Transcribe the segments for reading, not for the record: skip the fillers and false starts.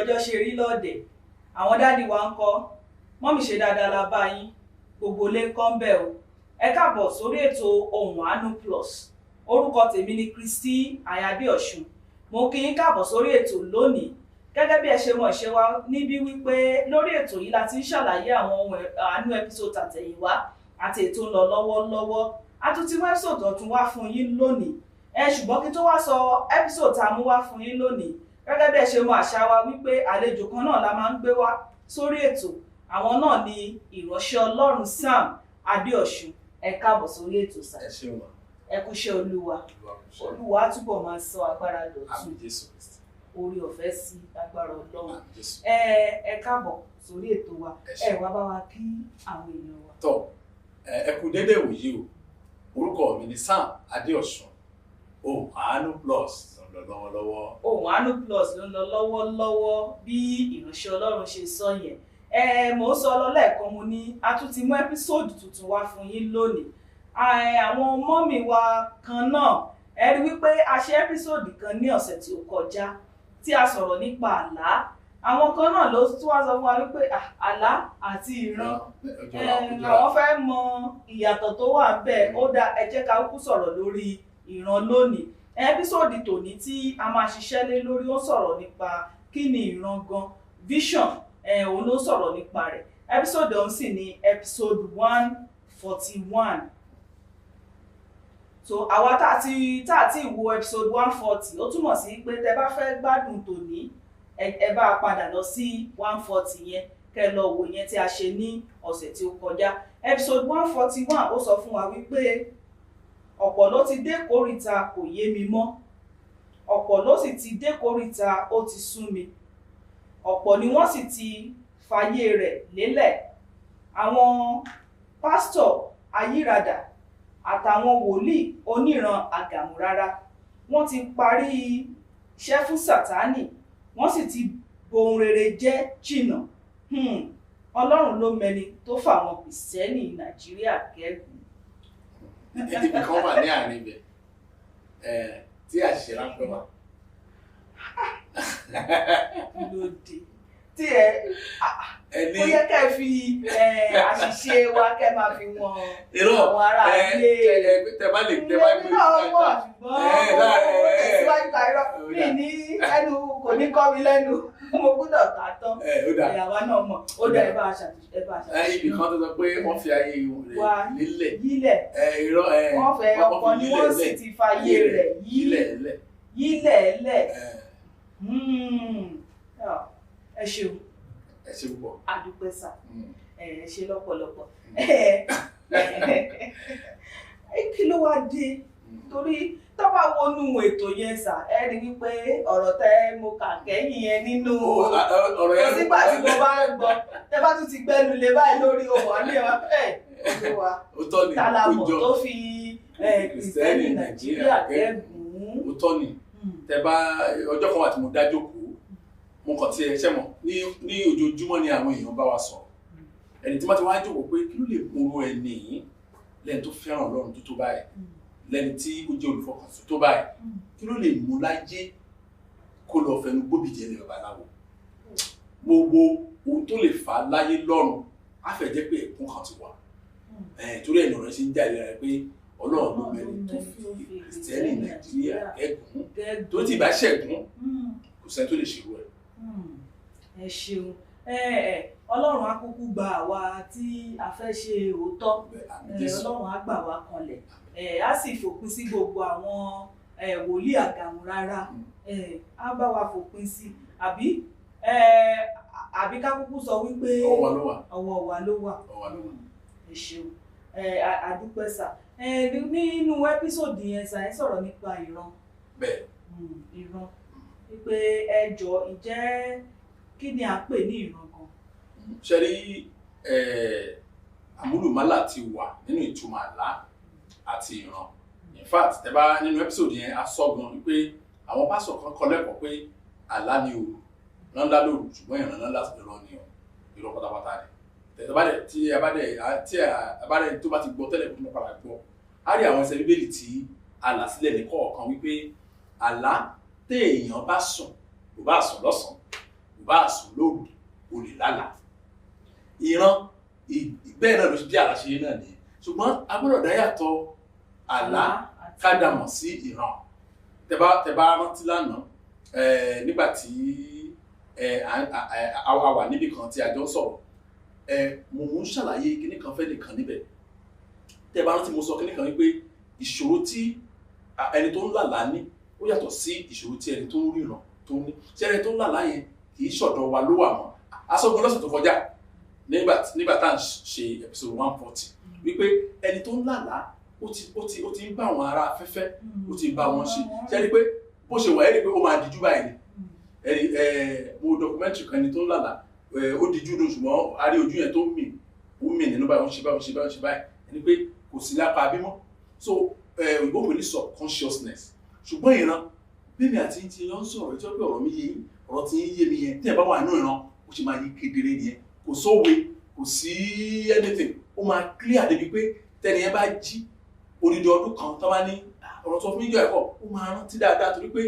ọjọ́ ṣe rí lọ́ọ̀dẹ̀ àwọn dáàdi wa ń kọ́ mọ́mì ṣe dáadáa la bá yín gbogbo lé ń kọ́ ń bẹ̀ o ẹ káàbọ̀ sórí ètò Ohùn Àánú Plus orúkọ tèmi ni Kristi Ayádéọ̀ṣun mo kí yín káàbọ̀ sórí ètò lónìí gẹ́gẹ́ bí ẹ ṣe mọ̀ ṣe wá níbí wípé lórí ètò yìí la ti ń ṣàlàyé àwọn ohun àánú episode àtẹ̀yìnwá àti ètò ń lọ lọ́wọ́lọ́wọ́ a tún ti wá episode ọ̀tún wá fún yín lónìí ṣùgbọ́n kí tó wá sọ episode tá a mú wá fún yín lónìí gẹ́gẹ́ bí ẹ ṣe mọ̀ àṣà wa wípé àlejò kan náà la máa ń gbé wá sórí ètò àwọn náà ni ìránṣẹ́ Ọlọ́run Sam Adéọ̀ṣun ẹ káàbọ̀ sórí ètò sá ẹ kúṣẹ́ Olúwa Olúwa túbọ̀ máa sọ agbára dọ̀tun orí ọ̀fẹ́ sí agbára Ọlọ́run ẹ káàbọ̀ sórí ètò wa ẹ wá bá wa kí àwọn èèyàn wa. tọ́ ẹ kú dédé wòyí o orúkọ mi ni Sam Adéọ̀ṣun Ohùn Àánú Plus ló ń lọ lọ́wọ́lọ́wọ́. Ohùn Àánú Plus ló ń lọ lọ́wọ́lọ́wọ́ bí ìránṣẹ́ Ọlọ́run ṣe sọ yẹn mò ń sọ lọ́lẹ́ẹ̀kan mo ní a tún ti mú ẹ́písòdù tuntun wá fún yín lónìí àwọn mọ́mì wa kan náà ẹ rí wípé a ṣe ẹ́písòdù kan ní ọ̀sẹ̀ tí ó kọjá tí a sọ̀rọ̀ nípa àlá àwọn kan náà ló tún wá sọ fún wa wípé àlá àti ìran àwọn fẹ́ mọ ìyàtọ̀ tó wà bẹ́ẹ̀ ó dá ẹ jẹ́ ká kúkú sọ̀rọ̀ lórí ìran lónìí ẹ́písòdù tòní tí a máa ṣiṣẹ́ lé lórí ó sọ̀rọ̀ nípa kí ni ìran gan vision òun ló sọ̀rọ̀ nípa rẹ̀ ẹ́písòdù ọ̀hún sì ni episode 141 so àwa tá àti ìwo episode 140 ó túmọ̀ sí pé tẹ bá fẹ́ gbádùn tòní ẹ bá padà lọ sí 140 yẹn kẹ́ lọ wò yẹn tí a ṣe ní ọ̀sẹ̀ tí ó kọjá episode 141 ó sọ fún wa wípé ọ̀pọ̀ ló ti dé kórìíta kò yé mi mọ́ ọ̀pọ̀ ló sì ti dé kórìíta ó ti sú mi ọ̀pọ̀ ni wọ́n sì ti fàyè rẹ̀ lélẹ̀ àwọn pásítọ̀ ayírádà àtàwọn wòlíì oníran àgàmúrárá wọ́n ti parí iṣẹ́ fún Sátánì wọ́n sì ti bohun rere jẹ́ jìnnà Ọlọ́run ló mẹni tó fàwọn Kìrìsìtẹ́nì Nàìjíríà kẹ́gùn. ibi kan wà ní àárín ibẹ̀ tí àṣìṣe ráńpẹ́ wà. lóde tí ó yẹ ká fi àṣìṣe wa kẹ́ máa fi wọn àwọn ará ilé tẹ bá lè gbé náà wọ̀ ṣùgbọ́n tẹ̀síwájú kàírọ̀ mi ní ẹnu kò ní kọ́ mi lẹ́nu mo gbọ́dọ̀ kà tán ìyàwó náà mọ̀ ó dá ẹ bá ṣàṣìṣe. ibì kan tó sọ pé wọ́n fi ayé rẹ̀ lílẹ̀ wọ́n fẹ́ ọkọ ni wọ́n sì ti fàyè rẹ̀ yílẹ̀ lẹ̀. Ẹ ṣeun. Ẹ ṣe púpọ̀. Adúpẹ́ sà. Ẹ ṣe lọ́pọ̀lọpọ̀. Kí ló wá dé? Torí tó bá wọnú ètò yẹn sà, ẹ rí wípé ọ̀rọ̀ tẹ́ mo kà kẹ́yìn yẹn nínú sígbà tí mo bá ń gbọ́ tẹ́ bá tún ti gbẹ́nu lé báyìí lórí ohùn àlẹ́ wa tàlàmọ̀ tó fi Kìrìsìtẹ́nì Nàìjíríà kẹ́gùn. Ó tọ́ ni tẹ́ bá ọjọ́ kan wà tí mo dá jókòó mo kàn tí ẹ ṣẹ́ mọ̀ ní ojoojúmọ́ ni àwọn èèyàn bá wa sọ̀rọ̀ ẹni tí wọ́n ti wá jókòó pé kí ló lè múrú ẹni yìí lẹ́ni tó fẹ́ràn Ọlọ́run tó báyìí lẹ́ni tí ó jẹ́ olùfọkànsìn tó báyìí kí ló lè mú láyé kó lọ fẹnu gbóbìjẹ́ ní babaláwo gbogbo ohun tó lè fà á láyé lọ́run á fẹ́ jẹ́ pé ẹ̀kún kan ti wà torí ẹ̀nà rẹ̀ ṣe ń jáde rẹ̀ pé Ọlọ́run ló mẹ́rin tó fi Kìrìsìtẹ́nì Nàìjíríà kẹ́gùn tó ti bá ṣẹ̀gùn kò sẹ́ni tó lè ṣerú ẹ̀. Ẹ ṣeun Ọlọ́run á kúkú gba àwa tí a fẹ́ ṣe òótọ́ Ọlọ́run á gbà wá kanlẹ̀ á sì fòpin sí gbogbo àwọn wòlíì àgàmúrárá á bá wa fòpin sí àbí ká kúkú sọ wípé ọwọ́ wa ló wà. Ẹ ṣeun àdúpẹ́ sà nínú ẹ́písòdì yẹn sà ẹ sọ̀rọ̀ nípa ìran ìran wípé ẹ jọ̀ọ́ ìjẹ́ kí ni à ń pè ní ìran gan. ṣe rí àmúlùmálà ti wà nínú ìtumọ̀ àlá àti ìran in fact tẹ́ bá nínú episode yẹn a sọ gan wípé àwọn pásọ̀ kan kọ́ lẹ́kọ̀ọ́ pé àlá ni òru rán ńlá lóru ṣùgbọ́n ìran ńlá ìran ni ìran pátápátá ni tẹ̀tẹ̀bádẹ̀ tí abádẹ̀ tó bá ti gbọ́ tẹ́lẹ̀ fún ọ̀pára gbọ́ á rí àwọn ẹsẹ̀ bíbélì tí a là sílẹ̀ ní kọ̀ọ̀kan wípé àlá téèyàn bá sùn kò bá sùn lọ́sàn-án kò bá sùn lóru o lè lálàá. Ìran bẹ́ẹ̀ náà ló ṣe bí àlá ṣe náà nìyẹn, ṣùgbọ́n a gbọ́dọ̀ dá yàtọ̀ àlá ká dá mọ̀ sí ìran. Tẹ́ bá rántí lánàá nígbà tí a wà níbi kan tí a jọ sọ̀rọ̀, mo ń ṣàlàyé kíní kan fẹ́ nìkan níbẹ̀. Tẹ́ bá rántí mo sọ kíní kan wípé ìṣòro tí ẹni tó ń lálàá ní ó yàtọ̀ sí ìṣòro tí ẹni tó ń ríran tó ní. Ṣé ẹni tó ń lálàá yẹn kì í ṣọ̀dọ̀ wa ló wà mọ́. Aṣọ́gun lọ́sẹ̀ tó kọjá nígbà tá à ń ṣe episode 140 wípé ẹni tó ń lálàá ó ti ń bá àwọn ará afẹ́fẹ́ ó ti ń bá wọn ṣe. Ṣé ẹni pé bó ṣe wà ẹ́ rí pé ó máa dijú báyìí ni. Mo documentary kan ẹni tó ń lálàá ó dijú dùn ṣùgbọ́n a rí ojú yẹn tó ń mì nínú báyìí ó ń ṣe báyìí ẹni pé kò sí lápá bímọ. So òyìnbó pè ní subconsciousness. Ṣùgbọ́n ìran bẹ́ẹ̀ni àti ti yan sọ̀rọ̀ ìjọba pé ọ̀rọ̀ mi yé yín ọ̀rọ̀ tí ń yé mi yẹn tí ẹ bá wà nínú ìran ó ṣe máa yí kedere nìyẹn, kò sówe kò sí anything, ó máa clear débi pé tẹ́ni ẹ bá jí odidi ọdún kan tó bá ní ọ̀rọ̀ tó fún mi jọ ẹ̀kọ́ ó máa rántí dáadáa torí pé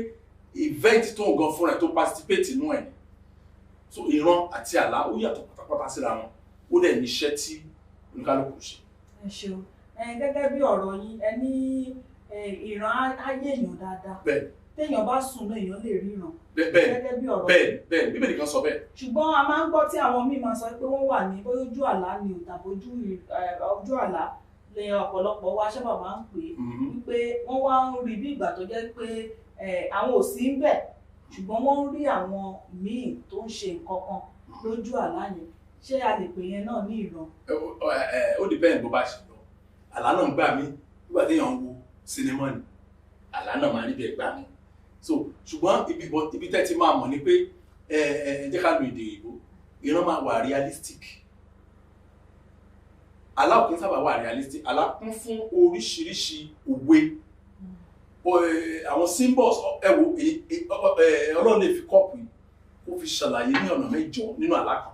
event tó ń gan fúnra ẹ̀ tó participate nínú ẹ̀. So ìran àti àlá ó yàtọ̀ pátápátá síra wọn, ó dẹ̀ ní iṣẹ́ tí oníkálukú ṣe. Ẹ ṣeun. Gẹ́gẹ́ bí ọ̀rọ̀ yín ẹ ní ìran á yé èèyàn dáadáa. Bẹ́ẹ̀. Téèyàn bá sùn náà èèyàn lè ríran. Gẹ́gẹ́ bí ọ̀rọ̀ bẹ́ẹ̀ Bíbélì kan sọ bẹ́ẹ̀. Ṣùgbọ́n a máa ń gbọ́ tí àwọn míì máa sọ pé wọ́n wà ní bóyá ojú àlá ni ò tàbí ojú àlá lè ọ̀pọ̀lọpọ̀ wa sábà máa ń pè é wípé wọ́n wá ń rí bí ìgbà tó jẹ́ pé àwọn ò sí ń bẹ̀ ṣùgbọ́n wọ́n ń rí àwọn míì tó ń ṣe nǹkan kan lójú àlá yẹn. Ṣé a lè pè yẹn náà ní ìran? Ó depend bó bá ṣe lọ. Àlá náà ń gbà mí nígbà téèyàn ń wo sinimá ni àlá náà máa rí bẹ́ẹ̀ gbà mí. So ṣùgbọ́n ibi tẹ́ ti máa mọ̀ ni pé jẹ́ ká lo èdè ìbò ìran máa wà realistic. Àlá ò kí ń sábà wà realistic. Àlá kún fún oríṣiríṣi òwe, àwọn symbols Ọlọ́run lè fi kọ́ọ̀pù kó fi ṣàlàyé ní ọ̀nà 8 nínú àlá kan.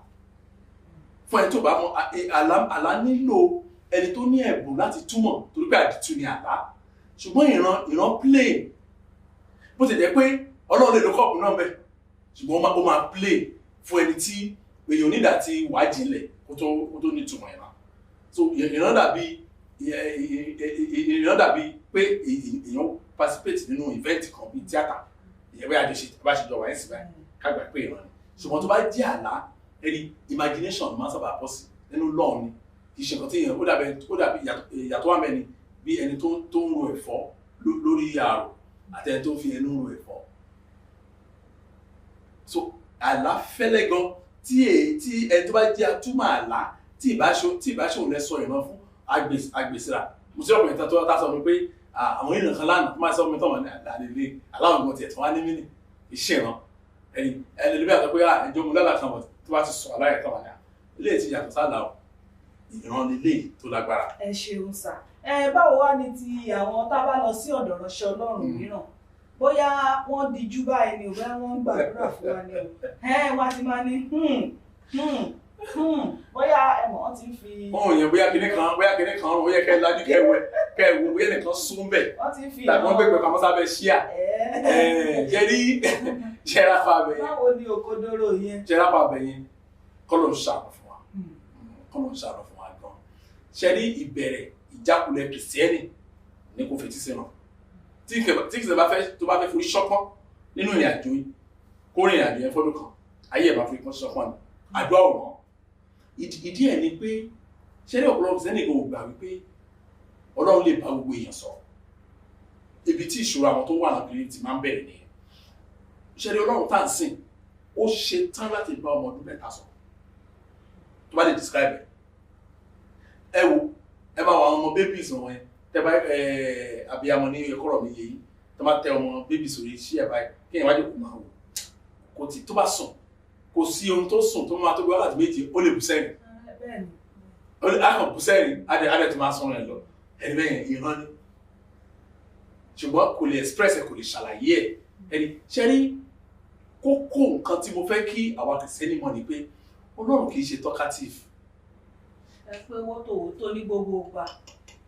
Fún ẹni tó bá mọ̀ àlá nílò ẹni tó ní ẹ̀bùn láti túmọ̀ torí pé àdìtú ni àlá. Ṣùgbọ́n ìran plain bó ti jẹ́ pé Ọlọ́run lè lo kọ́ọ̀pù náà bẹ́ẹ̀ ṣùgbọ́n ó máa plain fún ẹni tí èèyàn nígbà tí wàá jinlẹ̀ kó tó nítumọ̀ ìran. So ìran dàbí pé èèyàn participate nínú event kan bíi tíátà ìyẹ̀wé àjọṣe wà ẹ́sìn báyìí kágbà pé ìran ni. Ṣùgbọ́n tó bá jẹ́ àlá ẹni imagination máa ń sábà pọ̀ sí nínú lọ́ọ̀ ni kì í ṣe nǹkan tí èèyàn ó dàbí ìyàtọ̀ wà mẹ́ni bí ẹni tó ń ro ẹ̀fọ́ lórí ààrò àti ẹni tó ń fi ẹnu ro ẹ̀fọ́. So àlá fẹ́lẹ́ gan tí ẹni tó bá jẹ́ atúmọ̀ àlá tí ìbáṣòun lẹ sọ ìran fún agbèsíra. Mo sí ọ̀pọ̀ ìtàn tó tá sọ mi pé àwọn èèyàn kan lánàá tó máa sọ mi tọ̀ wọ́n ní àlàlélẹ̀ aláwọn ọmọ tiẹ̀ tí wọ́n á ní mí ní iṣẹ́ ìran ẹni lóbi àtọ́ pé ẹjọ́ mo lálàá kan bọ̀ tó bá ti sọ aláyẹ̀ kan wà ní ilé ti yàtọ̀ sálà ìran lílé tó lágbára. Ẹ ṣeun sà. Báwo wá ní ti àwọn tá a bá lọ sí ọ̀dọ̀ ránṣẹ́ Ọlọ́run mìíràn bóyá wọ́n dijú báyìí ni ò bóyá wọ́n ń gbàdúrà fún wa ni o wọ́n ti máa ní bóyá ẹ̀mọ́ ti ń fi. Ohun yẹn bóyá kinní kan ó yẹ kẹ́ lajú kẹ́ wo bóyá nìkan sún bẹ̀ tàbí wọ́n gbẹ̀gbẹ̀ pamọ́ sábẹ́ ṣíà jẹ́rí jẹ́ráfà bẹ̀ yẹn. Báwo ni òkodoro yẹn? Jẹ́ráfà bẹ̀ yẹn kọ́lọ̀ ń ṣàánú fún wa gan. Ṣẹ́rí ìbẹ̀rẹ̀ ìjákulẹ̀ kìrìsìtẹ́nì ní kò fetí sí náà tí kìsẹ̀ tó bá fẹ́ forí ṣọ́pọ́n nínú ìrìn àjò yìí kó rìn àjò yẹn fọ́dún kan ayé ẹ̀ bá forí pọ́n ṣọ́pọ́n ni àdúrà ọ̀ràn. Ìdí ẹ̀ ni pé ṣẹ́rí ọ̀pọ̀lọpọ̀ kìsẹ́nì kò gbà wípé Ọlọ́run lè bá gbogbo èèyàn sọ̀rọ̀. Ibi tí ìṣòro àwọn tó wà lábìrin ti máa ń bẹ̀rẹ̀ nìyẹn. Ṣẹ́rí Ọlọ́run tá à ń sìn ó ṣe tán láti bá ọmọ ọdún 3 sọ̀rọ̀ tó bá lè describe ẹ wo ẹ bá wà àwọn ọmọ babies wọn yẹn tẹ bá abiyamọ ní ẹkọrọ mi yẹyí tó bá tẹ ọmọ babies orí sí ẹ báyìí kí ẹ wájú kò máa wò kò tí tó bá sùn kò sí ohun tó sùn tó máa tó gbé wákàtí méjì ó lè bù sẹ́yìn á kàn bù sẹ́yìn á tó máa sùn rẹ̀ lọ ẹni bẹ́ẹ̀ yẹn ìran ni ṣùgbọ́n kò lè express ẹ kò lè ṣàlàyé ẹ ẹni ṣe rí kókó nǹkan tí mo fẹ́ kí àwa kìrìsìtẹ́nì mọ̀ ni pé Ọlọ́run kì í ṣe talkative. Ẹ pé wọ́n tó ní gbogbo ìgbà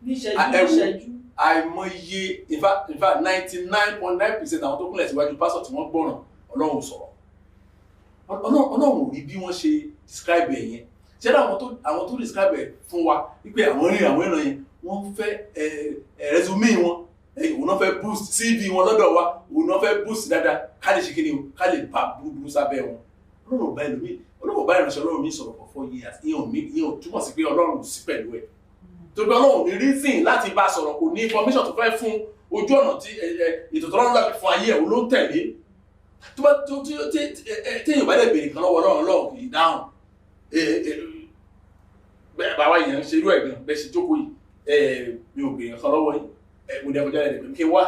níṣẹ́jú. Àìmọye in fact 99.9% àwọn tó kúnlẹ̀ síwájú pásọ̀ tí wọ́n gbọ́ràn Ọlọ́run sọ̀rọ̀ Ọlọ́run ò rí bí wọ́n ṣe describe ẹ̀ yẹn ṣé àwọn tó describe ẹ̀ fún wa wípé àwọn ìran yẹn wọ́n fẹ́ resume wọn òun náà fẹ́ boost CV wọn lọ́dọ̀ wa òun náà fẹ́ boost dáadáa ká lè ṣe kí ni o ká lè bá burúburú sábẹ́ wọn Ọlọ́run bá ìránṣẹ́ Ọlọ́run mi sọ̀rọ̀ for 4 years ìyẹn ò túmọ̀ sí pé Ọlọ́run ò sí pẹ̀lú ẹ̀ tó pé Ọlọ́run ní reason láti bá sọ̀rọ̀ kò ní information tó fẹ́ fún ojú ọ̀nà tí ètò tó lọ́nà láti fún ayé ẹ̀ ló ń tẹ̀lé tó bá téèyàn bá lè béèrè kan lọ́wọ́ Ọlọ́run kì í dáhùn bàbá yẹn ń ṣe irú ẹ̀ gan bẹ́ẹ̀ ṣe jókòó yìí mi ò béèrè kan lọ́wọ́ yìí mo dẹ̀ kọjá ẹ̀ pé kí n wá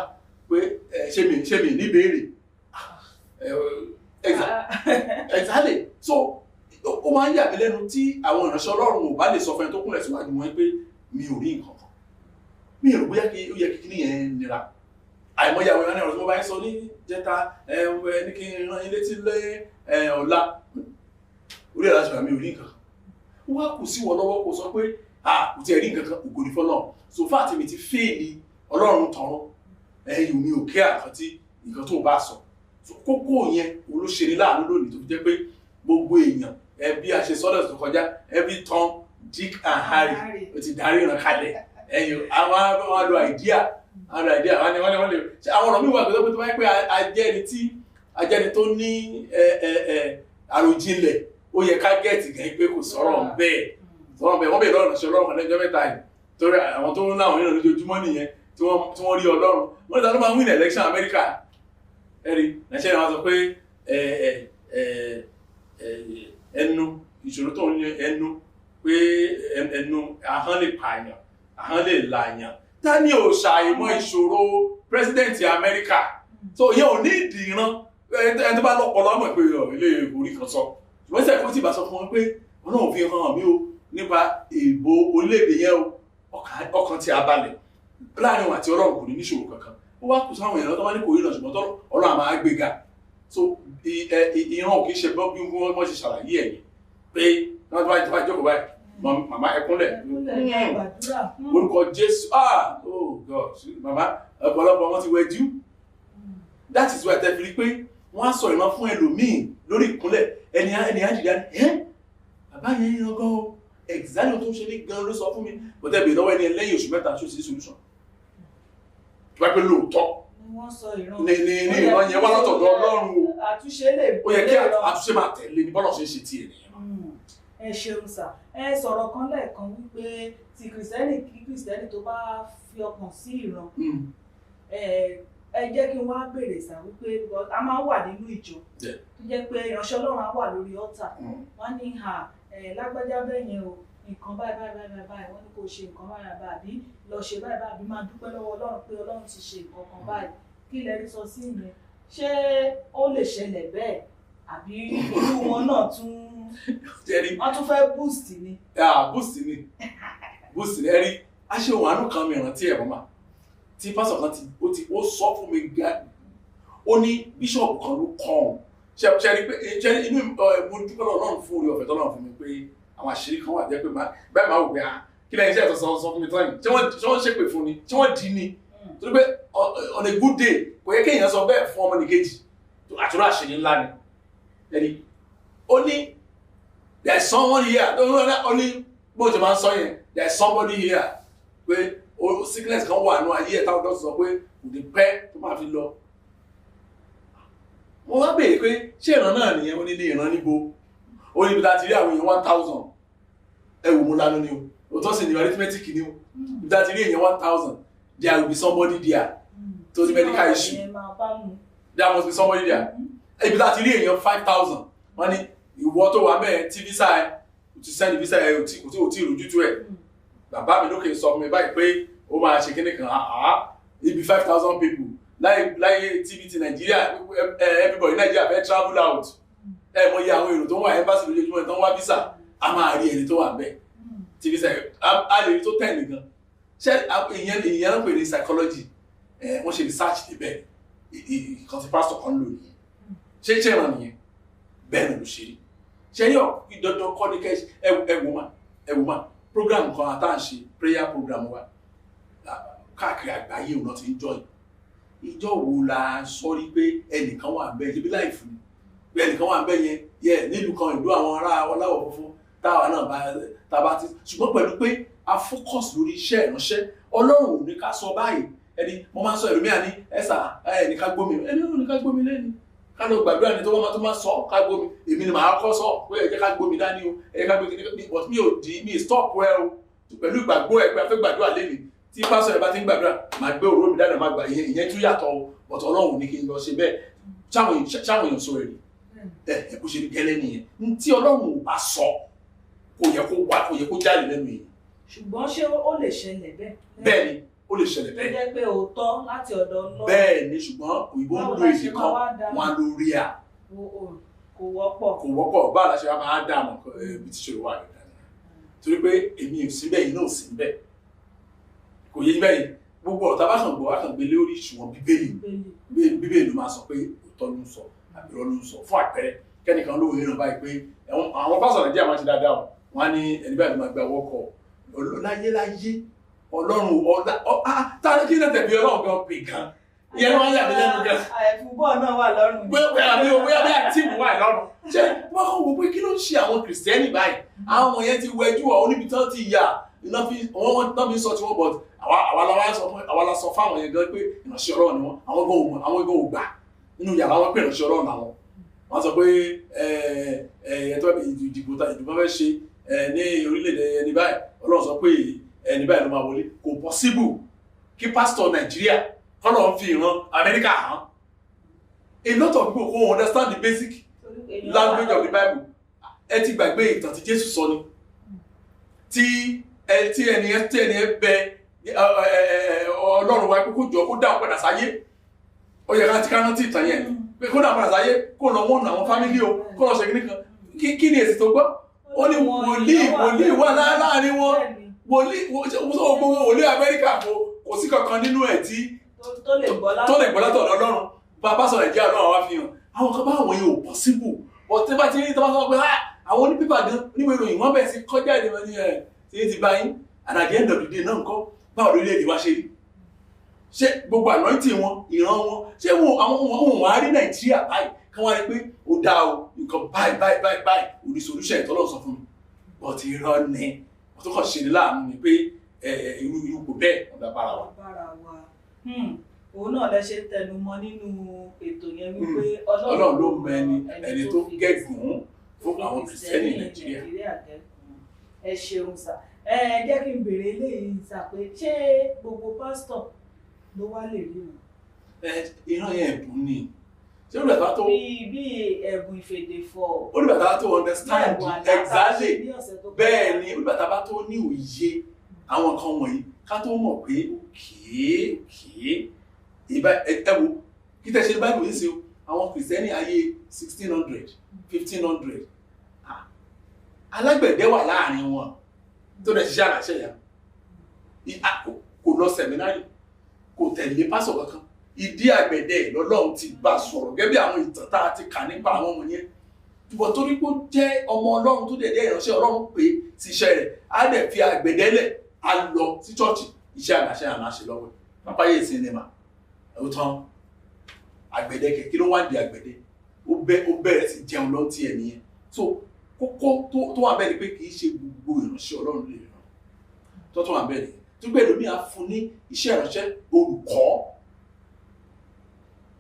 pé ṣé mi ní béèrè exactly so ó máa ń yà mí lẹ́nu tí àwọn ìránṣẹ́ Ọlọ́run ò bá lè sọ fún ẹni tó kúnlẹ̀ síwájú wọn pé mi ò rí nǹkan kan mi ò rò bóyá ó yẹ kí nìyẹn nira àìmọye àwọn ìrànlẹ́ ọ̀rọ̀ tí mo bá ń sọ ní jẹta ní kí n rán ilé tí lé ọ̀la orí ẹ̀rọ àṣà mi ò rí nǹkan wọ́n á kù sí wọn lọ́wọ́ kó sọ pé kò tí ẹ̀ rí nǹkan kan ògo ní fọ́lọ́run so far àti mi ti fèèlì Ọlọ́run tọrọ ẹ̀yìn mi ò kí àkàntí nǹkan tó bá sọ kókó yẹn olóṣèlú láàánú lónìí tó fi jẹ́ pé gbogbo èèyàn ẹbí a ṣe sọ́dọ̀ tó kọjá every Tom, Dick and Harry ó ti darí ìran kalẹ̀ ẹ̀yìn àwọn lo idea wọ́n lè ṣe àwọn ọ̀rọ̀ mi wà tó tó bá pé ajẹ́ni tó ní àròjinlẹ̀ ó yẹ ká gẹ̀ẹ́tì gan pé kò sọ̀rọ̀ bẹ́ẹ̀ wọ́n bẹ̀rẹ̀ lọ́rùn ṣe Ọlọ́run kan lẹ́jọ́ mẹ́ta yìí torí àwọn tó ń láwọn ìrìn lójoojúmọ́ nìyẹn tí wọ́n rí Ọlọ́run wọ́n lè ta ló máa win election America ẹ̀rí ẹ̀ṣẹ́ ni wọ́n sọ pé ẹnu ìṣòro tó ń yẹ ẹnu pé ẹnu ahọ́n lè pààyàn ahọ́n lè làyàn ta ni ò ṣàìmọ̀ ìṣòro president America so yẹn ò ní ìdìran ẹni tó bá lọ́pọ̀lọ́ mọ̀ pé ilé orí kan sọ ṣùgbọ́n ìṣẹ́ kó tí bá sọ fún wọn pé Ọlọ́run fi hàn mí o nípa ìbò orílẹ̀-èdè yẹn o ọkàn tí a balẹ̀ láàrin wọn àti Ọlọ́run kò ní níṣòro kankan ó wá kù sáwọn èèyàn tó máa ní kò rí náà ṣùgbọ́n Ọlọ́run àmà gbéga so ìran ò kì í ṣe bí wọ́n ṣe ṣàlàyé ẹ̀yìn pé wọ́n bá jókòó báyìí màmá ẹkúnlẹ̀ orúkọ Jésù oh God màmá ọ̀pọ̀lọpọ̀ wọn ti wẹ̀jú that is why tẹ́ fi rí pé wọ́n á sọ ìran fún ẹlòmíì lórí ìkúnlẹ̀ ẹni àjìdá bàbá yẹn yan gan o exactly tó ń ṣe ní gan ló sọ fún mi kò tẹ́ bèèrè lọ́wọ́ ẹni lẹ́yìn oṣù mẹ́ta ṣó sí solution tó bá pẹ́ lóòótọ́ ní ìran yẹn wá látọ̀dọ̀ Ọlọ́run o àtúnṣe lè ó yẹ kí àtúnṣe máa tẹ̀lé ní bọ́lọ̀ ṣe ń ṣe tí ènìyàn. ẹ ṣeun sà ẹ sọ̀rọ̀ kan lẹ́ẹ̀kan wípé ti kìrìsìtẹ́nì tó bá fi ọkàn sí ìran ẹ jẹ́ kí n wá béèrè sà wípé a máa ń wà nínú ìjọ tó jẹ́ pé ìránṣẹ́ Ọlọ́run á wà lórí ọ́tà wọ́n ní lágbájá bẹ́ẹ̀ yẹn o nǹkan báyìí wọ́n ní kò ṣe nǹkan báyìí àbí lọ ṣe báyìí àbí máa dúpẹ́ lọ́wọ́ Ọlọ́run pé Ọlọ́run ti ṣe nǹkan kan báyìí kí lẹ rí sọ sí ìyẹn ṣé ó lè ṣẹlẹ̀ bẹ́ẹ̀ àbí irú wọn náà wọ́n tún fẹ́ boost ni. boost ni ẹ̀rí aṣèwọ̀n àánú kan mìíràn tí ẹ̀rọ mà tí pásọ̀ kan ó sọ fún mi gá ó ní bíṣọ̀pù kan ló kọ́ ọ̀hún ṣe rí pé inú mo dúpẹ́ Ọlọ́run fún orí ọ̀fẹ́ tọ́lọ́run fún mi pé àwọn àṣírí kan wà jẹ́ pé bẹ́ẹ̀ máa wò pé kí lẹ́yìn iṣẹ́ ìtọ́sọ sọ fún mi tán yìí tí wọ́n ṣépè fún ni tí wọ́n dì ní torí pé on a good day kò yẹ kéèyàn sọ bẹ́ẹ̀ fún ọmọ nìkejì àtúrò àṣírí ńlá ni ẹni ó ní there is someone here ó ní bó ṣe máa ń sọ yẹn there is somebody here pé sickness kan wà nù ayé ẹ̀ táwọn dọ́sọ̀ sọ pé kò ní pẹ́ tó máa fi lọ. mo wá béèrè pé ṣé ìran náà nìyẹn ó ní ní ìran níbo ó ní ibi láti rí àwọn èèyàn 1000 ẹwù mú lánàá ni o òtọ́ sì ní arithmetic ni o ibi láti rí èèyàn 1000 there will be somebody there tó ní medical issue there must be somebody there ibi láti rí èèyàn 5000 wọ́n ní ìwọ tó wà bẹ́ẹ̀ tí visa ẹ̀ ti send visa ẹ̀ kò tí ì rojú tó ẹ̀ bàbá mi lókè sọ fún mi báyìí pé ó máa ṣe kíní kan ibi 5000 people láyé TVT Nàìjíríà everybody Nàìjíríà fẹ́ travel out mọ iye àwọn èrò tó wà embassy lójoojúmọ́ tó ń wá visa a máa rí ẹni tó wà bẹ́ẹ̀ tí visa a lè rí tó 10 nìkan ṣé ìyẹn ló pè ní psychology wọ́n ṣe research níbẹ̀ ìkan tí pastor kan lò nìyẹn ṣé ìran nìyẹn bẹ́ẹ̀ ni ló ṣe rí ṣe ní dandan kọ́ ní ẹwù mà program kan àtàǹṣe prayer program wa káàkiri àgbáyé òun náà ti ń join ìjọ wo la sọ rí pé ẹnìkan wà bẹ́ẹ̀ ṣe bí láìfù ni pé ẹnìkan wà bẹ́ẹ̀ yẹn nílùú kan ìlú àwọn ará aláwọ̀ funfun táwa náà bá ti ṣùgbọ́n pẹ̀lú pé a focus lórí iṣẹ́ ìránṣẹ́ Ọlọ́run ò ní ká sọ báyìí ẹni mo máa ń sọ ẹlòmíà ní ẹ̀sà ẹni ká gbómi ẹni ò ní ká gbómi lẹ́ni ká lọ gbàdúrà ní tó máa sọ ká gbómi èmi ni màá kọ́ sọ pé ẹ jẹ́ ká gbómi dání o ẹ jẹ́ ká gbómi dání but mi stop well o pẹ̀lú ìgbàgbọ́ ẹ pé a fẹ́ gbàdúrà lẹ́ni tí pásọ̀ ẹ bá ti ń gbàdúrà màá gbé òróró mi dáná máa gbà ìyẹn tún yàtọ̀ o but Ọlọ́run ní kí n lọ ṣe bẹ́ẹ̀ sáwọn èèyàn sọ èrè ẹ kó ṣe gẹ́lẹ́ nìyẹn tí Ọlọ́run ò bá sọ kò yẹ kó jáde lẹ́nu yìí. ṣùgbọ́n ṣé ó lè ṣẹlẹ̀ bẹ́ẹ̀. bẹ́ẹ̀ ni ó lè ṣẹlẹ̀ bẹ́ẹ̀. tó jẹ́ pé òótọ́ láti ọ̀dọ̀ Ọlọ́run. bẹ́ẹ̀ ni ṣùgbọ́n òyìnbó ń lo èdè kan wọn ló rí à. kò wọ́pọ̀. báwo la ṣe wá máa dà mọ́ ibi tí ṣòro wà lọ́dà ni torí pé èmi ò sí bẹ́ẹ̀ iná ò sí bẹ́ẹ̀ kò yé bẹ́ẹ̀ gbogbo ọ̀tá bá kàn gbọ́ wá kàn gbé lórí ìṣùwọ̀n bíbélì ló máa sọ pé òótọ́ ló ń sọ àbí irọ́ ló ń sọ fún àpẹẹrẹ kẹ́nìkan ló wòye ràn báyìí pé àwọn pásọ̀ Nàìjíríà máa ti dáadáa o wọ́n á ní ẹni báyìí ló máa gba owó kọ láyé Ọlọ́run tá kí náà tẹ̀bí Ọlọ́run gan pè gan ìyẹn ló máa ń yà mí lẹ́nu gan. àìfúbọ̀ náà wà lọ́rùn. bóyá bí àtìmù wà lọ́rùn ṣé wọ́n kàn wò pé kí ló ń ṣe àwọn kìrìsìtẹ́nì báyìí àwọn ọmọ yẹn ti wẹjú ọ̀ oníbi tán ti yà iná fi sọ tí wọ́n bọ̀ àwa la sọ fáwọn yẹn gan pé ìránṣẹ́ Ọlọ́run ni wọ́n àwọn gan ò gbà nínú yàrá wọn pé ìránṣẹ́ Ọlọ́run làwọn wọ́n sọ pé ẹ̀ẹ́dọ́ ìdìbò fẹ́ ṣe ní orílẹ̀-èdè ẹni báyìí Ọlọ́run sọ pé ẹni báyìí ló máa wọlé kò possible kí pásítọ̀ Nàìjíríà kọ́nà fi ìran Amẹ́ríkà hàn. A lot of people who understand the basic language of the Bible ẹ ti gbàgbé ìtàn tí Jésù sọ ni tí ẹni ẹ bẹ Ọlọ́run wa pé kó jọ kó dáhùn padà sáyé ó yẹ ká ti ká rántí ìtàn yẹn pé kó dáhùn padà sáyé kó lọ wọ́n àwọn fámílì o kó lọ ṣe kíní kan kí ni èsì tó gbọ́ ó ní wòlíì wà láàárín wọn wòlíì Amẹ́ríkà kò sí kankan nínú ẹ̀ tí tó lè gbọ́ látọ̀dọ̀ Ọlọ́run bàbá sọ Nàìjíríà náà wá fi hàn àwọn kan bá àwọn yìí ò possible but tí bá ti rí tọ́ba sọ pé àwọn onípépà gan níwèé ìròyìn wọ́n bẹ̀rẹ̀ sí kọjá ìdìbò ní ẹ̀ tí ti bá yín and at the end of the day náà nǹkan báwo lórílẹ̀-èdè wá ṣe rí ṣé gbogbo anointing wọn ìran wọn ṣé àwọn ohun wá rí Nàìjíríà báyìí kí wọ́n rí pé ó dáa o nǹkan báyìí òní solution ìtọ́lọ́ sọ fún mi but irọ́ ni wọ́n tó kàn ṣe ní láàánú ni pé irú kò bẹ́ẹ̀ wọ́n dá bára wa. òun náà lẹ ṣe tẹnu mọ́ nínú ètò yẹn wípé Ọlọ́run ló mọ ẹni tó gẹ̀gùn fún àwọn kìrìsìtẹ́nì Nàìjíríà. ẹ ṣeun sà jẹ́ kí n béèrè eléyìí sà pé ṣé gbogbo pásítọ̀ ló wá lè rí wọn. ìran yẹn ẹ̀bùn ni ṣé olùbàtà tó bí ẹ̀bùn ìfèdèfọ̀ olùbàtà tó understand exactly bẹ́ẹ̀ ni olùbàtà bá tó ní òye àwọn nǹkan wọ̀nyí ká tó mọ̀ pé kìí ẹ̀wò kí tẹ́ ṣe báyìí sí àwọn kìrìsìtẹ́nì ayé 1600 1500 alágbẹ̀dẹ wà láàrin wọn tó lè ṣiṣẹ́ àlàṣẹ yà kò lọ sẹ̀mínárì kò tẹ̀lé pásọ̀ kankan ìdí àgbẹ̀dẹ lọ́lọ́run ti bá sọ̀rọ̀ gẹ́gẹ́ bí àwọn ìtàn tá a ti kà nípa àwọn ọmọ yẹn ṣùgbọ́n torí pé ó jẹ́ ọmọ Ọlọ́run tó dẹ̀dẹ̀ ìránṣẹ́ Ọlọ́run pé síṣẹ́ rẹ̀ á dẹ̀ fi àgbẹ̀dẹ lẹ̀ á lọ sí chọ́ọ̀chì iṣẹ́ àlàṣẹ àlàṣẹ lọ́wọ́ pápá yé sinimá ó tán àgbẹ̀dẹ kẹ̀kẹ́ ló wá di àgbẹ̀dẹ ó bẹ̀rẹ̀ sí jẹun lọ́n tí ẹ̀ nìyẹn so kókó tó wà bẹ́ẹ̀ ni pé kì í ṣe gbogbo ìránṣẹ́ Ọlọ́run lè ràn tó wà bẹ́ẹ̀ ni tó gbé lómi á fún ní iṣẹ́ ìránṣẹ́ olùkọ́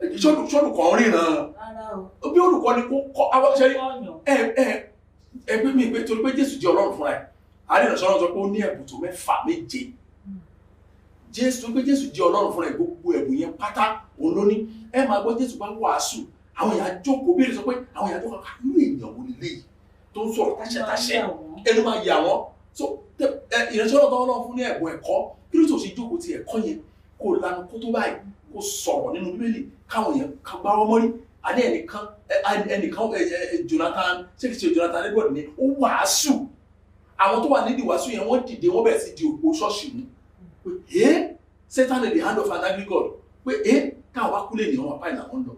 ìṣọ́lùkọ́ ríran bí olùkọ́ ni kó kọ́ awọ́ṣẹ́ ẹgbẹ́ mi pé torí pé Jésù jẹ́ Ọlọ́run fúnra ẹ̀ àríyànṣọ́ Ọlọ́run sọ pé ó ní ẹ̀bùn tó mẹ́fà méje Jésù pé Jésù jẹ́ Ọlọ́run fúnra ẹ̀ gbogbo ẹ̀bùn yẹn pátá òun ló ní ẹ máa gbọ́ Jésù bá wàásù àwọn èèyàn jókòó bí èdè sọ pé àwọn èèyàn jókòó irú èèyàn wo lélẹ̀ yìí tó ń sọ̀rọ̀ táṣẹ́táṣẹ́ ẹnu máa yà wọ́n so ìránṣẹ́ Ọlọ́run fún ní ẹ̀bùn ẹ̀kọ́ kí ló tó ṣe jókòó ti ẹ̀kọ́ yẹn kó lanu kó tó báyìí kó sọ̀rọ̀ nínú Bíbélì káwọn èèyàn kan gbá wọn mọ́rí àní ẹnìkan Jonathan ṣékìṣe Jonathan Edward ni ó wàásù àwọn tó wà nídìí wàásù yẹn wọ́n dìde wọ́n bẹ̀rẹ̀ sí di òpó ṣọ́ọ̀ṣì mú pé Satan in the hand of an angry God pé káwọn wá kúlẹ̀ ní wọn apá ìlànà lọ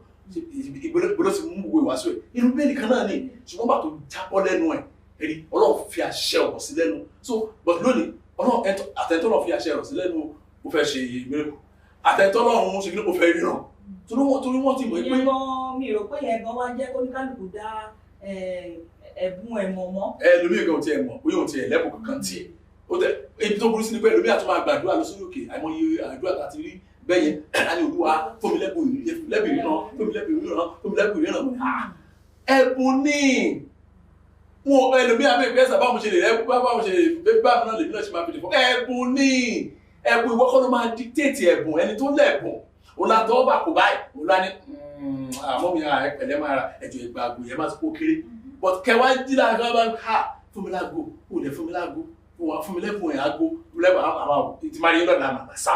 ìgbọ́dọ̀ ti mú gbogbo ìwàásù ẹ̀ inú Bíbélì kan náà ni ṣùgbọ́n bàtò jábọ́ lẹ́nu ẹ̀ ẹ̀rí Ọlọ́run fi àṣẹ ọ̀rọ̀ sí lẹ́nu so but lónìí Ọlọ́run àtẹ̀tọ́ náà fi àṣẹ ọ̀rọ̀ sí lẹ́nu ó fẹ́ ṣe miracle àtẹ̀tọ́ náà ń ṣe kí ló fẹ́ ríran torí wọ́n ti mọ̀ pé. ìyẹn gan mi rò pé yẹn gan wá jẹ́ kó ní kálukú dá ẹ̀bùn ẹ̀mọ̀ mọ́. ẹlòmíì gan ti ẹ̀ mọ̀ bóyá òun ti ẹ̀ lẹ́bùn kankan tiẹ̀ ó tẹ ibi tó burú sí ni pé ẹlòmíì àtúmọ̀ àgbàdúrà lọ sórí òkè àìmọye àdúrà láti rí bẹ́yẹn àní olúwa fún mi lẹ́bùn ìríran fún mi lẹ́bùn ìríran fún mi lẹ́bùn ìríran ẹ̀bùn ní wọn ẹlòmíì àmì ìgbésà báwo ṣe lè báwo ṣe lè báwo náà lèmi náà ṣe máa fi lè fọ ẹ̀bùn ní ẹ̀bùn ìwọ kọ́ ló máa dictate ẹ̀bùn ẹni tó lẹ́bùn òun la tọ́ bá kò báyìí òun la ní àmọ́ mi ẹ̀pẹ̀lẹ́ máa ra ẹ̀jọ̀ ìgbà àgbò yẹn máa kó kéré but kẹwàá dídá àgbà bá ha fún mi lágbo òun lè fún mi lágbo fún mi lẹ́bùn ẹ̀ àgbo lẹ́bùn àwọn ìtì máa rí lọ́dà àmà sá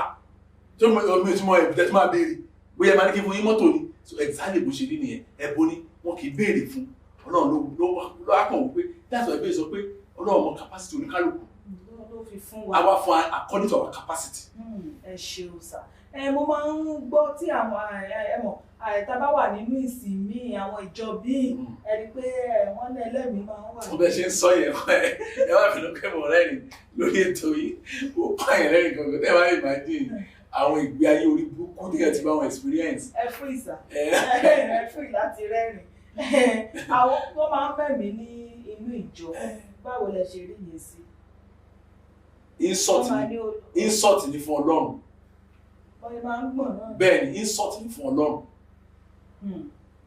tó mi ò tí mọ ẹ̀bùn tẹ́ tí máa béèrè bóyá máa ní kí fún yín mọ́tò ni so exactly bó ṣe rí nìyẹn ẹ̀bùn ni wọn kì í béèrè fún ọlọ́run ló wá kàn wọ́n pé that's why ẹgbẹ́ sọ pé ọlọ́run mọ capacity oníkálukú àwa fún according to our capacity. ẹ ṣeun sá mo máa ń gbọ́ tí àwọn ẹ̀mọ̀ tá bá wà nínú ìsìn míì àwọn ìjọ bíi ẹ rí pé wọ́n ní ẹlẹ́mìí máa ń wà. mo bẹ ṣe ń sọ yẹn ẹ wá fìlú kẹmọ rẹ́rìn lórí ètò yìí ó pààyàn rẹ́rìn gangan tẹ́ ẹ wá imagine àwọn ìgbé ayé orí burúkú nígbà tí bá wọn experience. ẹ fún ìsà ẹ fún ìláti rẹ́rìn àwọn tó máa ń mẹ̀mí ní inú ìjọ báwo lẹ ṣe rí yẹn sí. insult ni fún Ọlọ́run bẹ́ẹ̀ ni insult ni fún Ọlọ́run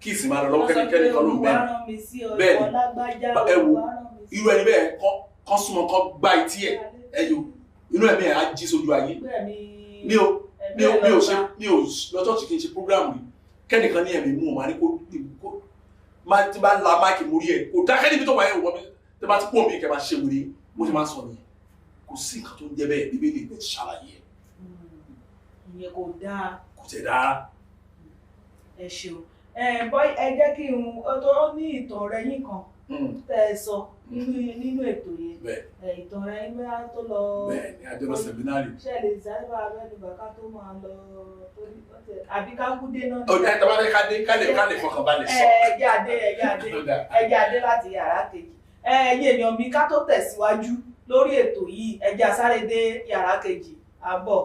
kí ìsìn máa lọ lọ́wọ́ kẹ́nikẹ́ni kan ló ń bẹ́ẹ̀ bẹ́ẹ̀ ni ẹ wo irú ẹni bẹ́ẹ̀ kọ́ súnmọ́ kọ́ gbá etí ẹ̀ ẹ yo inú ẹ̀mí ẹ̀ á jí sójú ayé mi ò lọ church kí n ṣe program rí kẹ́nìkan ní ẹ̀mí mú ọ̀ma ní kó máa ti bá la máìkì mórí ẹ̀ kò dákẹ́ níbi tó wáyé wọ́n mi tẹ́ bá ti pọ̀ mí kẹ́ máa ṣe wèrè mo ti máa sọ nìyẹn kò sí nǹkan tó ń jẹ́ bẹ́ẹ̀ bíbélì ẹ̀ ti ṣàlàyé ẹ̀. ìyẹn kò dáa. kò tẹ̀ dáa. ẹ ṣeun ẹ jẹ́ kí n tó ní ìtàn rẹ yín kan tẹ́ ẹ sọ nínú ètò yẹn ìtàn rẹ yín bá tó lọ. bẹ́ẹ̀ ni àjọlọ sẹmínárì. ṣe lè sáré bá abẹ́nu bàká tó máa lọ àbí ká kú dé náà. ọjà ìtàwọn ká lè fọkàn balẹ̀ sọ. ẹjẹ adé láti yàrá kejì èèyàn mi ká tó tẹ̀síwájú lórí ètò yìí ẹjẹ asáré dé yàrá kejì àbọ̀.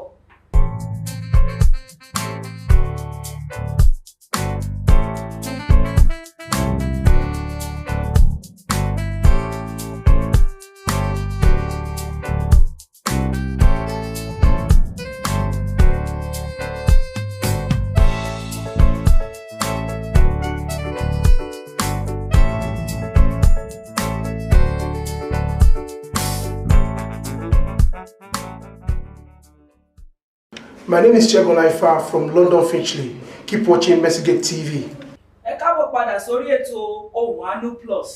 My name is Segun Laifa from London Finchley. Keep watching Messygate TV. Ẹ káàbọ̀ padà sórí ètò Ohùn Àánú Plus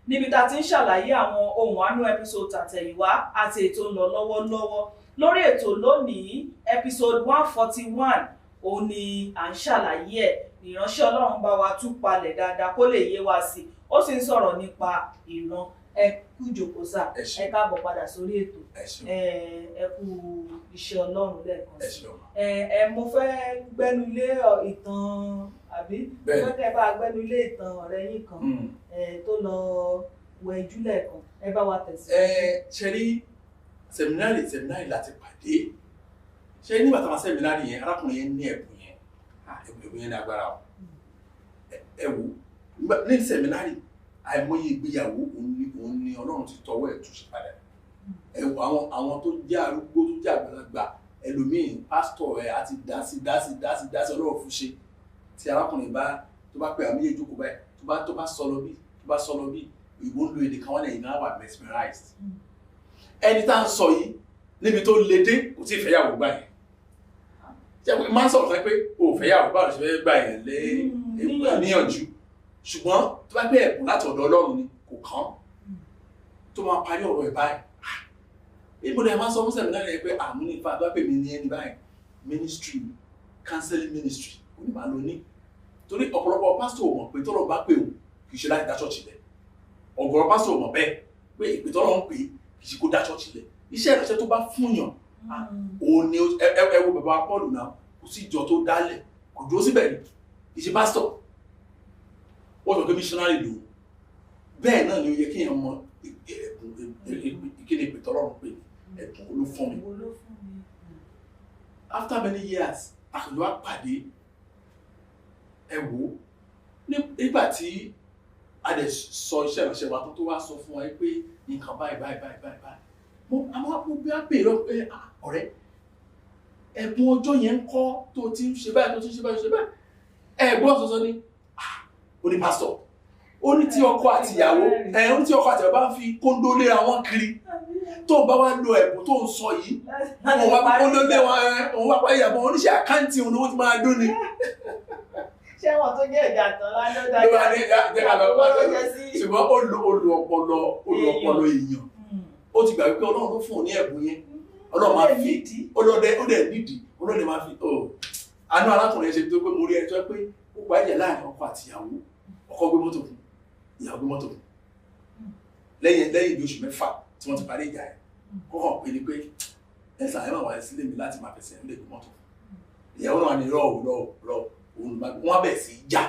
níbi tá a ti ń ṣàlàyé àwọn Ohùn Àánú episode àtẹ̀yìnwá àti ètò ń lọ lọ́wọ́lọ́wọ́. Lórí ètò lónìí episode 141 òun ni à ń ṣàlàyé ẹ̀. Ìránṣẹ́ Ọlọ́run bá wa tú palẹ̀ dáadáa kó lè yé wa sí i. Ó sì ń sọ̀rọ̀ nípa ìran. Ẹ kú ìjókòó sà, ẹ káàbọ̀ padà sórí ètò. Ẹ kú iṣẹ́ Ọlọ́run lẹ́ẹ̀kan sí. Mo fẹ́ gbẹ́nu lé ìtàn àbí mo fẹ́ kẹ́ bá gbẹ́nu lé ìtàn ọ̀rẹ́ yín kan tó lọ wẹ̀jú lẹ́ẹ̀kan ẹ bá wa tẹ̀síwájú. ṣe rí sẹmínárì láti pàdé ṣe nígbà táwọn sẹmínárì yẹn arákùnrin yẹn ní ẹ̀bùn yẹn ní agbára o ẹ wò ní sẹmínárì àìmọye ìgbéyàwó òun ni Ọlọ́run ti tọwọ́ ẹ̀ túnṣe padà àwọn tó jẹ́ arúgbó tó jẹ́ àgbàlagbà ẹlòmíì pásítọ̀ ẹ̀ àti dásí Ọlọ́run fún ṣe tí arákùnrin tó bá pè àmì ìjókòó báyìí tó bá sọ lọ bí ìwọ ń lo èdè kan wọn lẹ́yìn náà wà mesmerized ẹni tá à ń sọ yìí níbi tó le dé kò tí ì fẹ́yàwó gbà yẹn jẹ́ pé máa ń sọ̀rọ̀ sọ pé o ò fẹ́yàwó báwo ló ṣe fẹ́ gbà yẹn lé níyànjú ṣùgbọ́n tó bá gbé ẹ̀bùn láti ọ̀dọ̀ Ọlọ́run ni kò kàn tó máa parí ọ̀rọ̀ ẹ̀ báyìí ìbúdó ẹ̀ máa sọ fún sẹ̀mínárì ẹ̀ pé àmú ní ìfà tó bá pè mí ní ẹni báyìí ministry counseling ministry kò ní máa lò ní torí ọ̀pọ̀lọpọ̀ pásítọ̀ mọ̀ pé tọ́lọ̀ bá pè òun kì í ṣe láti dá ṣọ́ọ̀ṣì lẹ̀ ọ̀gọ̀rọ̀ pásítọ̀ mọ̀ bẹ́ẹ̀ pé ìpè tọ́lọ̀ ń pè kì í ṣe kó dá ṣọ́ọ̀ṣì lẹ̀ iṣẹ́ ìránṣẹ́ tó bá fúnyàn òun ni ẹ wo bàbá Pọ́ọ̀lù náà kò sí ìjọ tó dálẹ̀ kò dúró síbẹ̀ ni kì í ṣe pásítọ̀ wọ́n sọ pé missionary lò bẹ́ẹ̀ náà ni ó yẹ kí èèyàn mọ ìkéde ìpè tọ́lọ̀ ń pè ẹ̀bùn olófún mi after many years àkàndọ́ àpàdé ẹ wò nígbà tí a dẹ̀ sọ iṣẹ́ ìránṣẹ́ wa tó wá sọ fún wa pé nǹkan báyìí a máa kó bí a pè lọ pé ọ̀rẹ́ ẹ̀bùn ọjọ́ yẹn ń kọ́ tó ti ń ṣe báyìí ẹ̀gbọ́n sọ́sọ́ ni ó ní pásítọ̀ ó ní tí ọkọ àtìyàwó bá ń fi kóńdó léra wọn kiri tó bá wá lo ẹ̀bùn tó ń sọ yìí òun wá pé kóńdó lé wọn òun wá pé ìyàbọ̀ oníṣẹ́ àkáǹtì òun ló ti máa dún ni. ṣé wọn tó jẹ́ ìjà tán ládọ́dájà ṣùgbọ́n ó lo ọpọlọ èèyàn ó ti gbà wípé Ọlọ́run ló fún un ní ẹ̀bùn yẹn Ọlọ́run máa fi ọlọ́dẹ nídìí ọlọ́dẹ máa fi àánú arákùnrin ṣe tó pé mo rí ẹjọ́ pé ó pa ẹ̀jẹ̀ láàrin ọkọ àtìyàwó ọkọ gbé mọ́tò fún ìyàwó gbé mọ́tò fún lẹ́yìn bí oṣù 6 tí wọ́n ti parí ìjà ẹ̀ kọ́kọ́ pé ni pé ẹ̀sà ẹ̀ máa wà sílé mi láti máa fẹsẹ̀ nílé gbé mọ́tò fún ìyàwó náà ni rọ́ọ̀ wọ́n bẹ̀ sí jà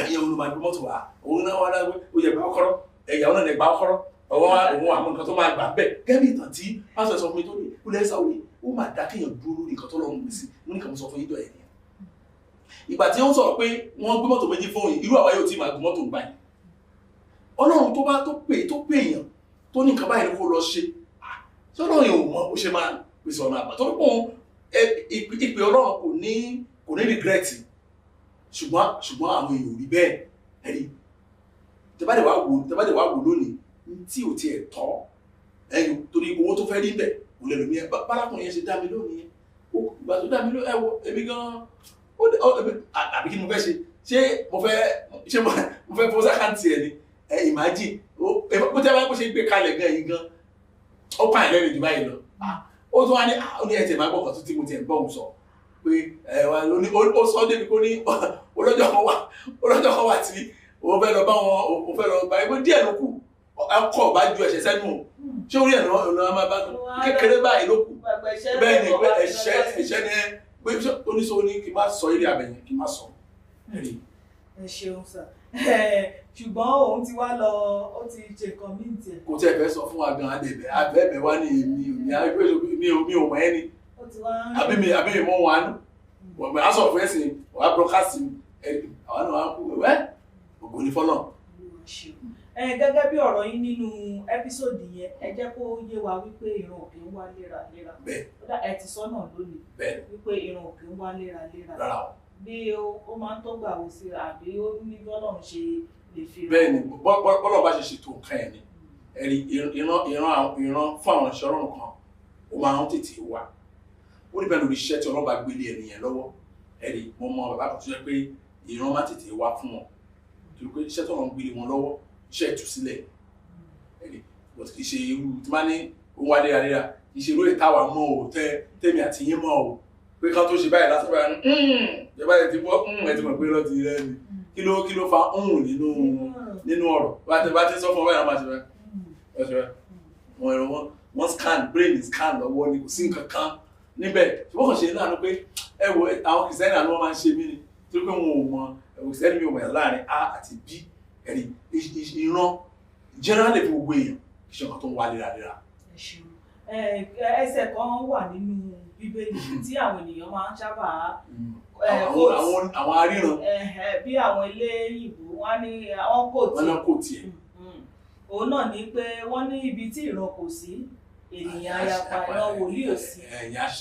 ìyàwó ló máa gbé mọ́tò wá òun náà wá dágbé ó yẹ gbá ọkọ́rọ́ ìyàwó náà lè gbá ọkọ́rọ́ òun àwọn nǹkan tó máa gbà bẹ́ẹ̀ gẹ́bí ìtàn tí pásítọ̀ sọ fún mi tó ní ó lẹ́sà òye ó máa dákéèyàn dúró lórí nǹkan tó lọ́rùn gbé sí mo ní kàn sọ fún yídọ̀ ẹ̀ nìyẹn ìgbà tí ó ń sọ̀rọ̀ pé wọ́n gbé mọ́tò méjì fún irú àwa yóò tí máa gbé mọ́tò gbà yìí Ọlọ́run tó bá tó pè èèyàn tó ní nǹkan báyìí kó lọ ṣe tí Ọlọ́run yóò mọ bó ṣe máa pèsè ọ̀nà àbá tó pọ̀ ìpè Ọlọ́run kò ní regret ṣùgbọ́n àwọn èèyàn ò rí bẹ́ẹ̀ ẹ̀rí tẹ́bàdẹ̀ wá wò lónìí tí ò tiẹ̀ tọ́ ẹ̀yìn torí owó tó fẹ́ rí bẹ̀ ò lè lómi ẹ̀ bárakùnrin yẹn ṣe dá mi lónìí ìgbà tó dá mi lónìí ẹ̀wọ̀ èmi gan-an àbí kí ni mo fẹ́ ṣe mo fẹ́ fọ́ sákàǹtì ẹ̀ ni ìmájì ó tẹ́ bá bó ṣe gbé kalẹ̀ gan yìí gan ó pààyàn lẹ́rìn jù báyìí lọ ó tún wá ní ó ní ẹ̀tẹ̀ máa gbọ́kàn tó tí mo ti ẹ̀ bọ́ òun sọ pé ó sọ débi kó ní olójọ́ kan wà tí òun fẹ́ lọ bá wọn òun fẹ́ lọ bá ẹgbẹ́ díẹ̀ ló kù ọkọ̀ bá ju ẹ̀ṣẹ̀ sẹ́nu ṣé orí ẹ̀ náà máa bá kékeré báyìí ló kù bẹ́ẹ̀ ni pé ẹ̀ṣẹ̀ ni pé oníṣòwò ní kí n má sọ eré abẹ̀yẹn kí n má sọ. ẹ ṣeun sà ṣùgbọ́n òun ti wá lọ ó ti ṣe nǹkan míì tiẹ̀. kò tí ẹ fẹ́ sọ fún wa gan abẹ́ẹ̀bẹ̀ wá ní mi ò mọ̀ ẹ́ ni àbí mi mọ̀ wọn àánú wọ̀n aṣọ òfin ẹ̀sìn wàá bọ́kásì àwọn náà wá kú ògo ní fọ́nà. Gẹ́gẹ́ bí ọ̀rọ̀ yín nínú ẹ́písòdì yẹn ẹ jẹ́ kó yé wa wípé ìran òkè ń wá léraléra ẹ ti sọ náà lónìí wípé ìran òkè ń wá léraléra bí ó máa ń tó gbà wò sí àbí ó ní bọ́lọ́run ṣe lè fi rán. bẹ́ẹ̀ ni bọ́lọ̀ bá ṣe ṣètò nǹkan ẹ̀ ni ẹ̀rí ìran fún àwọn ìṣẹ́ ọlọ́run kan ó máa ń tètè wá ó ní bẹ́ẹ̀ lórí iṣẹ́ tí ọlọ́ba gbélé ẹnìyẹn lọ́wọ́ ẹ̀rí mo mọ bàbá kan tó jẹ́ pé ìran máa tètè wá fún wọn torí pé iṣẹ́ tó wọn gbélé wọn lọ́wọ́ iṣẹ́ ìtúsílẹ̀ ẹ̀rí bọ̀t kì í ṣe irú tí máa ní òun wá léraléra kì í ṣe irú ìtawà mọ́ ò tẹ́mi àti yín mọ́ ò pé ká tó ṣe báyìí lásán báyìí ìjọba ẹ̀ ti bọ́ ẹ̀ ti mọ̀ pé lọ́ọ́ ti rẹ́ ni kí ló fa nínú ọ̀rọ̀ bá ti sọ fún ọ báyìí máa ṣe báyìí wọ́n scan brain scan lọ́wọ́ ni kò sí nǹkan kan níbẹ̀ ṣùgbọ́n kàn ṣe láàánú pé ẹ wo àwọn kìrìsìtẹ́nì àná wọn máa ń ṣe mí ni torí pé wọn ò mọ kìrìsìtẹ́nì mi ò mọ̀ láàrin A àti B ẹ̀rí ìran generally fún gbogbo èèyàn kì í ṣe nǹkan tó ń wá léraléra. ẹsẹ̀ kan wà nínú Bíbélì tí àwọn ènìyàn máa ń sábà àwọn aríran bí àwọn eléyìnbó wọn ní àwọn kò tiẹ̀ òun náà ní pé wọ́n ní ibi tí ìran kò sí ènìyàn ayapa ìran wòlíì ò sí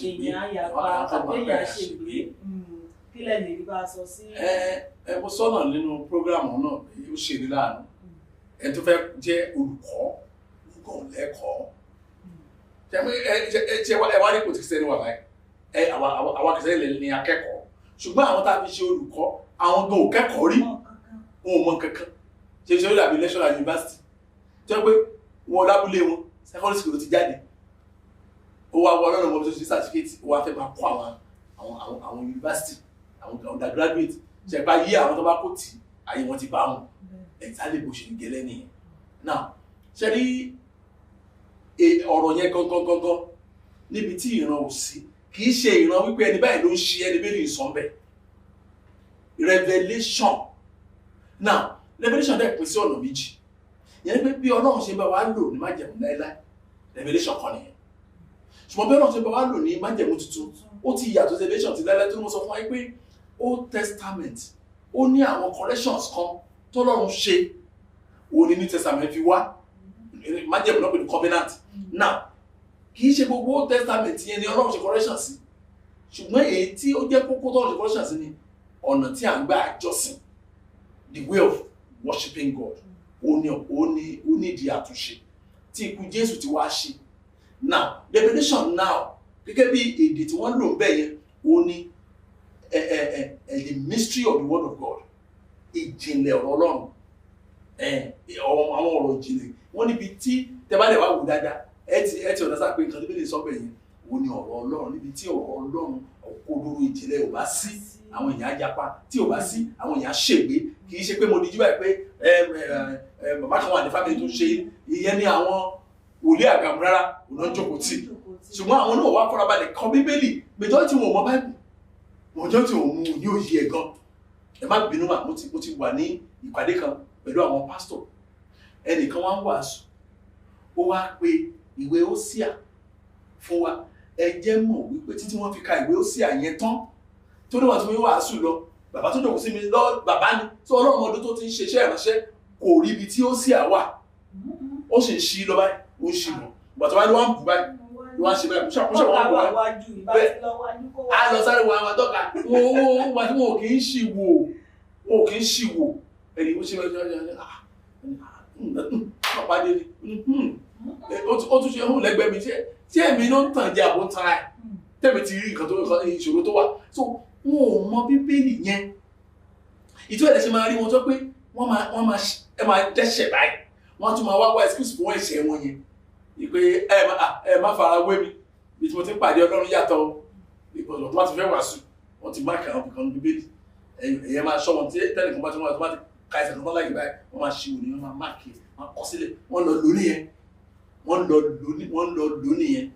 ènìyàn ayapa àbẹ́yà ṣègbè kí lẹ lè rí bá a sọ sí. mo sọ́nà nínú prógráàmù náà pé ó ṣe ní láàánú ẹ tó fẹ́ jẹ́ olùkọ́ lẹ́kọ̀ọ́ ẹ wá ní kò tí kìsẹ́ni wà báyìí àwa kìsẹ́ni ní akẹ́kọ̀ọ́ ṣùgbọ́n àwọn tá a fi ṣe olùkọ́ àwọn gan ò kẹ́kọ̀ọ́ rí wọn ò mọ kankan ṣe ó dàbí lecturer university tó pé wọn lábúlé wọn secondary school ti jáde ó wá wọ ọlọ́run mọ́bí tó ṣe certificate ó wá fẹ́ máa kọ́ àwọn university àwọn undergraduate ṣe bá yí àwọn tó bá kò tí ayé wọn ti bá wọn ẹ̀tàlẹ̀ bó ṣe ń gẹ́lẹ́ nìyẹn náà ṣe rí ọ̀rọ̀ yẹn gangan níbi tí ìran ò sí kì í ṣe ìran wípé ẹni báyìí ló ń ṣe ẹni bẹ́ẹ̀ ní ìsọ̀nbẹ̀ revelation now revelation dẹ̀ pín sí ọ̀nà méjì yẹn pé bí ọlọ́run ṣe bá wa lò ní májẹ̀mú láíláí revelation kan nìyẹn ṣùgbọ́n bí ọlọ́run ṣe bá wa lò ní májẹ̀mú tuntun ó ti yàtọ̀ revelation ti láíláí tó ní mo sọ fún wa pé old testament ó ní àwọn corrections kan tọ́lọ́run ṣe òun ni New Testament fi wá májẹ̀mú náà pẹ̀lú covenant. Now kì í ṣe gbogbo Old Testament yẹn ni Ọlọ́run ṣe correction sí, ṣùgbọ́n èyí tí ó jẹ́ kókó tọ́lọ́run ṣe correction sí ni ọ̀nà tí à ń gbà àjọsìn, the way of worshiping God. Ó ní ìdí àtúnṣe tí ikú Jésù ti wá ṣe. Now revelation now gẹ́gẹ́ bí èdè tí wọ́n lò ń bẹ̀ yẹn ó ní the mystery of the word of God, ìjìnlẹ̀ ọ̀rọ̀ Ọlọ́run, àwọn ọ̀rọ̀ ìjìnlẹ̀ wọ́n níbi tí tẹ́bálẹ̀ wá wò dáadáa ẹ ti ọ̀dá sáà pé nǹkan tó bẹ̀rẹ̀ sọ́bẹ̀ yẹn ó ní ọ̀rọ̀ Ọlọ́run, níbi tí ọ̀rọ̀ Ọlọ́run òkodoro ìjìnlẹ̀ ò bá sí àwọn èèyàn ajapa, tí ò bá sí àwọn èèyàn ṣègbé. Kì í ṣe pé mo dijú báyìí pé bàbá kan wà ní fámìlì tó ṣe ìyẹn ní àwọn wòlíì àgàmù rárá òun náà jókòó tì, ṣùgbọ́n àwọn náà wá farabalẹ̀ kọ Bíbélì. majority wọn ò mọ Bible, majority wọn mú ní òye ẹ̀ gan. Ẹ má bínú mà, mo ti wà ní ìpàdé kan pẹ̀lú àwọn pásítọ̀, ẹnìkan wá ń wàásù, ó wá pe ìwé Hósíà fún wa. Ẹ jẹ́ mọ̀ wípé títí wọ́n fi ka ìwé Hósíà yẹn tán tó ní wọ́n ti fi wàásù lọ, bàbá tó jókòó sí mi lọ, bàbá ni tó Ọlọ́run ọdún tó ti ń ṣiṣẹ́ ìránṣẹ́ kò rí ibi tí Hósíà wà, ó sì ń ṣí lọ báyìí, ó ń ṣí lọ gbàtọ́ wáyé ló wá ń bù báyìí ló wá ń ṣe báyìí ṣàkóso wọn kò wáyé á lọ sáré wọn àwọn tọ́ka wọn wà tí wọn ò kì í ṣì wò ẹni ó ṣe báyìí pàdé ni ó tún ṣe hùn lẹ́gbẹ̀ẹ́ mi tí ẹ̀mí ló ń tàn jẹ́ àbó tara ẹ̀ tẹ̀mí ti rí nǹkan tó ìṣòro tó wà. So wọn ò mọ Bíbélì yẹn, ìtú ẹ̀dẹ̀ ṣe máa rí wọn tó pé wọ́n máa dẹ́ṣẹ̀ báyìí, wọ́n tún máa wá excuse fún ẹ̀ṣẹ̀ wọn yẹn, ìpè ẹ má fara wé mi bí tí mo ti ń pàdé Ọlọ́run yàtọ̀ ìpọ̀jọ̀ tó bá ti fẹ́ wàásù wọ́n ti máàkì àwọn kan Bíbélì, ẹ̀yẹ máa ṣọ́ wọn tí tẹ́lẹ̀ kan bá ti wọ́n ti ka ẹsẹ̀ kan láyé báyìí wọ́n máa ṣe òní, wọ́n máa máàkì, wọ́n kọ sílẹ̀, wọ́n lọ lónìí yẹn.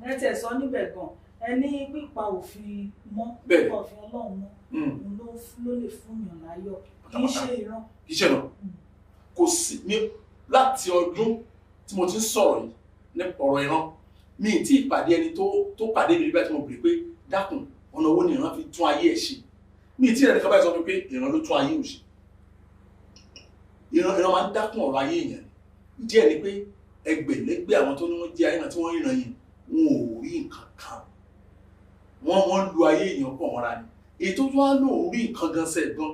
Ẹ tẹ̀ sọ níbẹ̀ gan, ẹni pípa òfin mọ́, pípa òfin Ọlọ́run mọ́, ló lè fún yàn láyọ̀, kì í ṣe ìran. Kì í ṣe ìran. Kò sí ní láti ọdún tí mo ti ń sọ̀rọ̀ yìí ní ọ̀rọ̀ ìran, mi tí ìpàdé ẹni tó pàdé mi nígbà tí mo bèrè pé dákun ọ̀nà owó ni ìran fi tún ayé ẹ̀ ṣe. Mi tí ìrẹ̀lẹ̀ kan báyìí sọ pé ìran ló tún ayé ò ṣe. Ìran máa ń dákun ọ̀rọ̀ ayé èèyàn. Díẹ̀ ni pé ẹgbẹ̀lẹ́gbẹ̀ àwọn tó ní wọ́n jẹ́ ayé náà tí wọ́n ríran yẹn wọn ò rí nǹkan kan. Wọ́n lu ayé èèyàn pọ̀ mọ́ra ni. Èyí tó tún wá lò ń rí nǹkan gan sẹ̀ gan,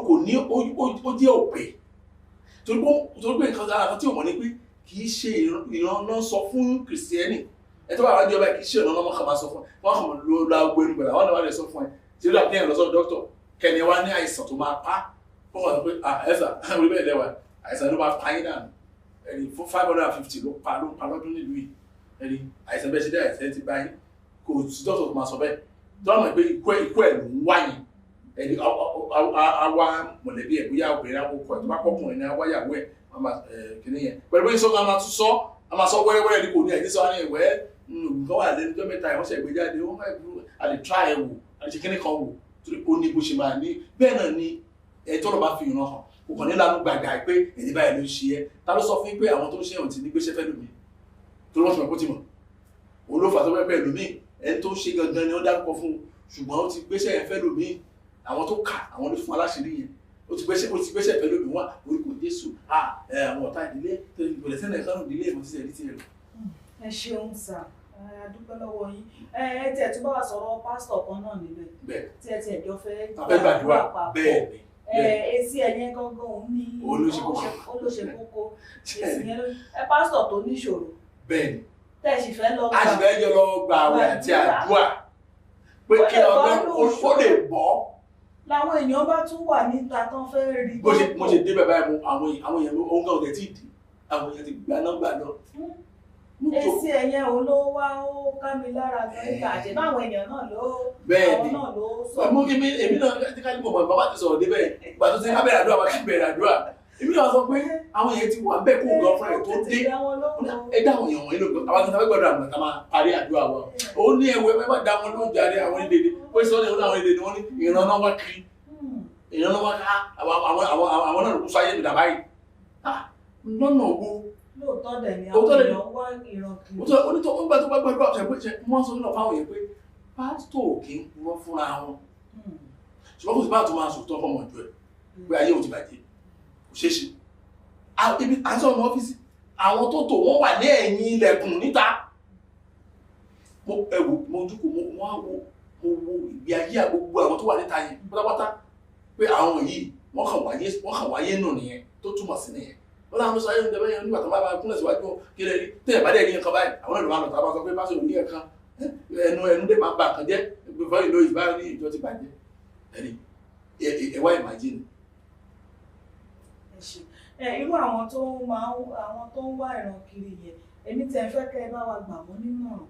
kò ní ó jẹ́ òpè. Torí pé nǹkan kan tí ò mọ̀ ni pé kì í ṣe ìran náà sọ fún Kìrìsìtẹ́nì. Ẹ tó bá wá jọba kì í ṣe ìran náà kàn máa sọ fún ẹ. Wọ́n kàn máa lo agbo ẹnu gbẹ̀rẹ̀, àwọn náà wá lè sọ fún ẹ. Tí ó dàbí ẹ̀yàn lọ sọ́dọ̀ dókítà, kẹ́ni wá ní àìsàn tó máa pa. Wọ́n wà pé ẹ̀sà orí bẹ́ẹ̀ lẹ́wà, àìsàn ló máa pa yín dànù. Ẹni fún 550 ló pa lọ́dún nílùú yìí. Ẹni àìsàn bẹ́ẹ̀ ṣe dé àìsàn ti bá yín. Kò sí dókítà tó máa sọ bẹ́ẹ̀. Tọ́lá mọ̀ pé ikú ẹ̀ ló ń wáyé. Ẹni àwa mọ̀lẹ́bí ẹ̀ bóyá obìnrin akókò ẹ̀ tó bá pọ̀kùnrin ní awáyàwó ẹ̀ kìíní yẹn. Pẹ̀lú bóyá sọ́kàn máa tún sọ, a máa sọ wẹ́rẹ́wẹ́rẹ́ ní kò ní ẹ̀dí sọ ní ìwẹ́ nǹkan wà lẹ́nu ọjọ́ mẹ́ta ìwọ́n ṣẹ̀ gbé jáde, wọ́n máa a lè try ẹ̀ wò, a lè ṣe kíní kan wò, torí ó ní bó ṣe máa ní. Bẹ́ẹ̀ náà ni ẹ̀tọ́ ló bá fi ìran hàn. Kò kàn ní lánàá gbàgbà pé ẹni báyìí ló ṣe ẹ́. Ta ló sọ fún pé àwọn tó ń ṣe ẹ̀wọ̀n ti ní gbéṣẹ́ fẹ́ lómi? Torí wọ́n ti mọ̀ kó ti mọ̀. Olófà tó pẹ́ lómi, ẹni tó ṣe gangan ni ó dárúkọ fún un, ṣùgbọ́n ó ti gbéṣẹ́ yẹn fẹ́ lómi. Àwọn tó kà, àwọn ló fún aláṣírí yẹn. Ó ti gbéṣẹ́ fẹ́ lómi wá, orúkọ Jésù, àwọn ọ̀tá ìdílé, tó ti gbọ̀dẹ̀ sẹ́nà ìkànnì ìdílé ìmọ̀ sí ẹ̀rí ti rẹ̀. Ẹ ṣeun sà, a dúpẹ́ lọ́wọ́ yín. Ẹ tiẹ̀ tún bá wa sọ̀rọ̀ pásítọ̀ kan náà níbẹ̀. Bẹ́ẹ̀. Tí ẹ tiẹ̀ jọ fẹ́ gbàdúrà. Bẹ́ẹ̀ ni. Èsì ẹ̀yẹn gangan òun ní olóṣè kókó. Èsì yẹn pásítọ̀ tó níṣòro. Bẹ́ẹ̀ ni. Tẹ̀sí fẹ́ lọ a sì fẹ́ jọ lọ gba àwẹ̀ àti àdúrà pé kí ọgbẹ́ ó lè bọ́. Làwọn èèyàn bá tún wà níta tán fẹ́ rí. Mo ṣe dé bàbá mu àwọn èèyàn ohun kan ò tẹ̀ tí ì dì, àwọn èèyàn ti gba nọ́mbà lọ. Èsì ẹ̀yẹn òun ló wá ó ká mi lára gan nígbà àjẹ́ báwọn èèyàn náà ló sọ. Èmi náà ti ká ní mọ̀ bàbá ti sọ̀rọ̀ débẹ̀ ìgbà tó ti ká bẹ̀rẹ̀ àdúrà wá kí bẹ̀rẹ̀ àdúrà. Èmi náà sọ pé àwọn èèyàn ti wà bẹ́ẹ̀ kó gan fún ẹ̀ tó dé. Ẹ dá àwọn èèyàn wọ̀nyí lóògùn, àwọn akẹ́kọ̀ọ́ gbọ́dọ̀ àgbà ká máa parí àdúrà wa. Ó ní ẹ̀wọ̀ ẹ má dá wọn lóúnjẹ àrẹ àwọn onídèédé. Ó sọ ní àwọn onídèédé wọn ní ìran náà wá kiri. Ìran náà wá ká àwọn náà ló kú sáyé mi dàbáyé. Lọ́nà ògbó. Lóòótọ́ dẹ̀ ni àwọn èèyàn wá ìran kiri. Onítọ̀ ó gbà tó bá gbàdúrà ọ̀sẹ̀ pé ṣe wọ́n sọ nínú fáwọn yẹn pé pásítọ̀ kì í purọ́ fúnra wọn. Ṣùgbọ́n kò sí bá tó máa sòótọ́ fọmọ ìjọ ẹ̀. pé ayé òun ti bàjẹ́ kò ṣeé ṣe ibi àti ọ̀nà ọ́fíìsì àwọn tó tò wọ́n wà ní ẹ̀yìn ilẹ̀kùn níta mo jókòó mo wo ìgbé ayé gbogbo àwọn tó wà níta yẹn pátápátá pé àwọn yìí wọ́n kàn wáyé nù nìyẹn tó túmọ̀ sí nìyẹn wọ́n láwọn ló sọ ayé oúnjẹ bẹ́yẹn nígbà tó bá kúnlẹ̀ síwájú kí lè rí tẹ́lẹ̀ bá dẹ̀ ní nǹkan báyìí àwọn ẹ̀rọ àlọ́ta bá sọ pé bá sọ ní ẹ̀kan ẹnu dẹ̀ máa bà kan jẹ́ before you know it báyìí ní ìjọ ti bàjẹ́ ẹni ẹwà imagine. Irú àwọn tó ń wá ìran kiri yẹn èmi tẹ́ fẹ́ kẹ́ ẹ bá wa gbà wọ́n nímọ̀ràn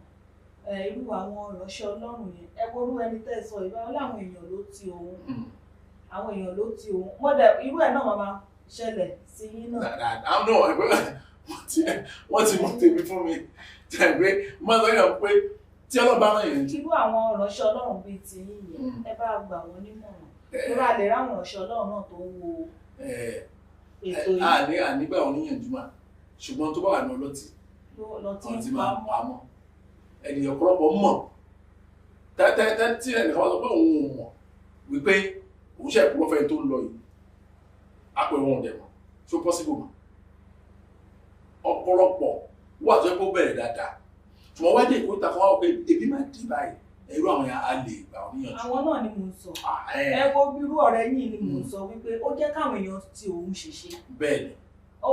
irú àwọn ìránṣẹ́ Ọlọ́run yẹn ẹ worú ẹni tẹ́ sọ ìbá láwọn èèyàn ló ti òun àwọn èèyàn ló ti òun irú ẹ̀ náà máa ṣẹlẹ̀ sí yín náà. àwọn náà wọ́n ti mú tèmi fún mi tẹ̀gbé máa sọ yàn pé tí Ọlọ́run bá rán yẹn. irú àwọn ìránṣẹ́ Ọlọ́run bíi ti yín yẹn ẹ bá gbà wọ́n nímọ̀ràn tó bá lè ráwọn ìránṣẹ́ Ọlọ́run náà tó ń wo ètò yìí. ànígbà wọn níyànjú mà ṣùgbọ́n tó bá wà ní ọlọ́tí ọtí máa ń pamọ́ ènìyàn ọ̀pọ̀lọpọ̀ mọ̀ tí ẹnìkan wá sọ pé òun ò mọ̀ wípé òun ṣe ìpúrọ̀ fẹ́ tó ń lọ yìí àpò ìwọ̀n ọ̀dẹ̀ mọ̀ ṣó possible mọ̀ ọ̀pọ̀lọpọ̀ wà tó yẹ kó bẹ̀rẹ̀ dáadáa ṣùgbọ́n wá dé ìkóríta kan wá pé ebi máa dì báyìí irú àwọn yẹn á lè gbà ọ́ níyànjú. àwọn náà ni mò ń sọ ẹ wo irú ọ̀rẹ́ yìí ni mò ń sọ wípé ó jẹ́ káwọn èèyàn ti òun ṣèṣe. bẹ́ẹ̀ni. ó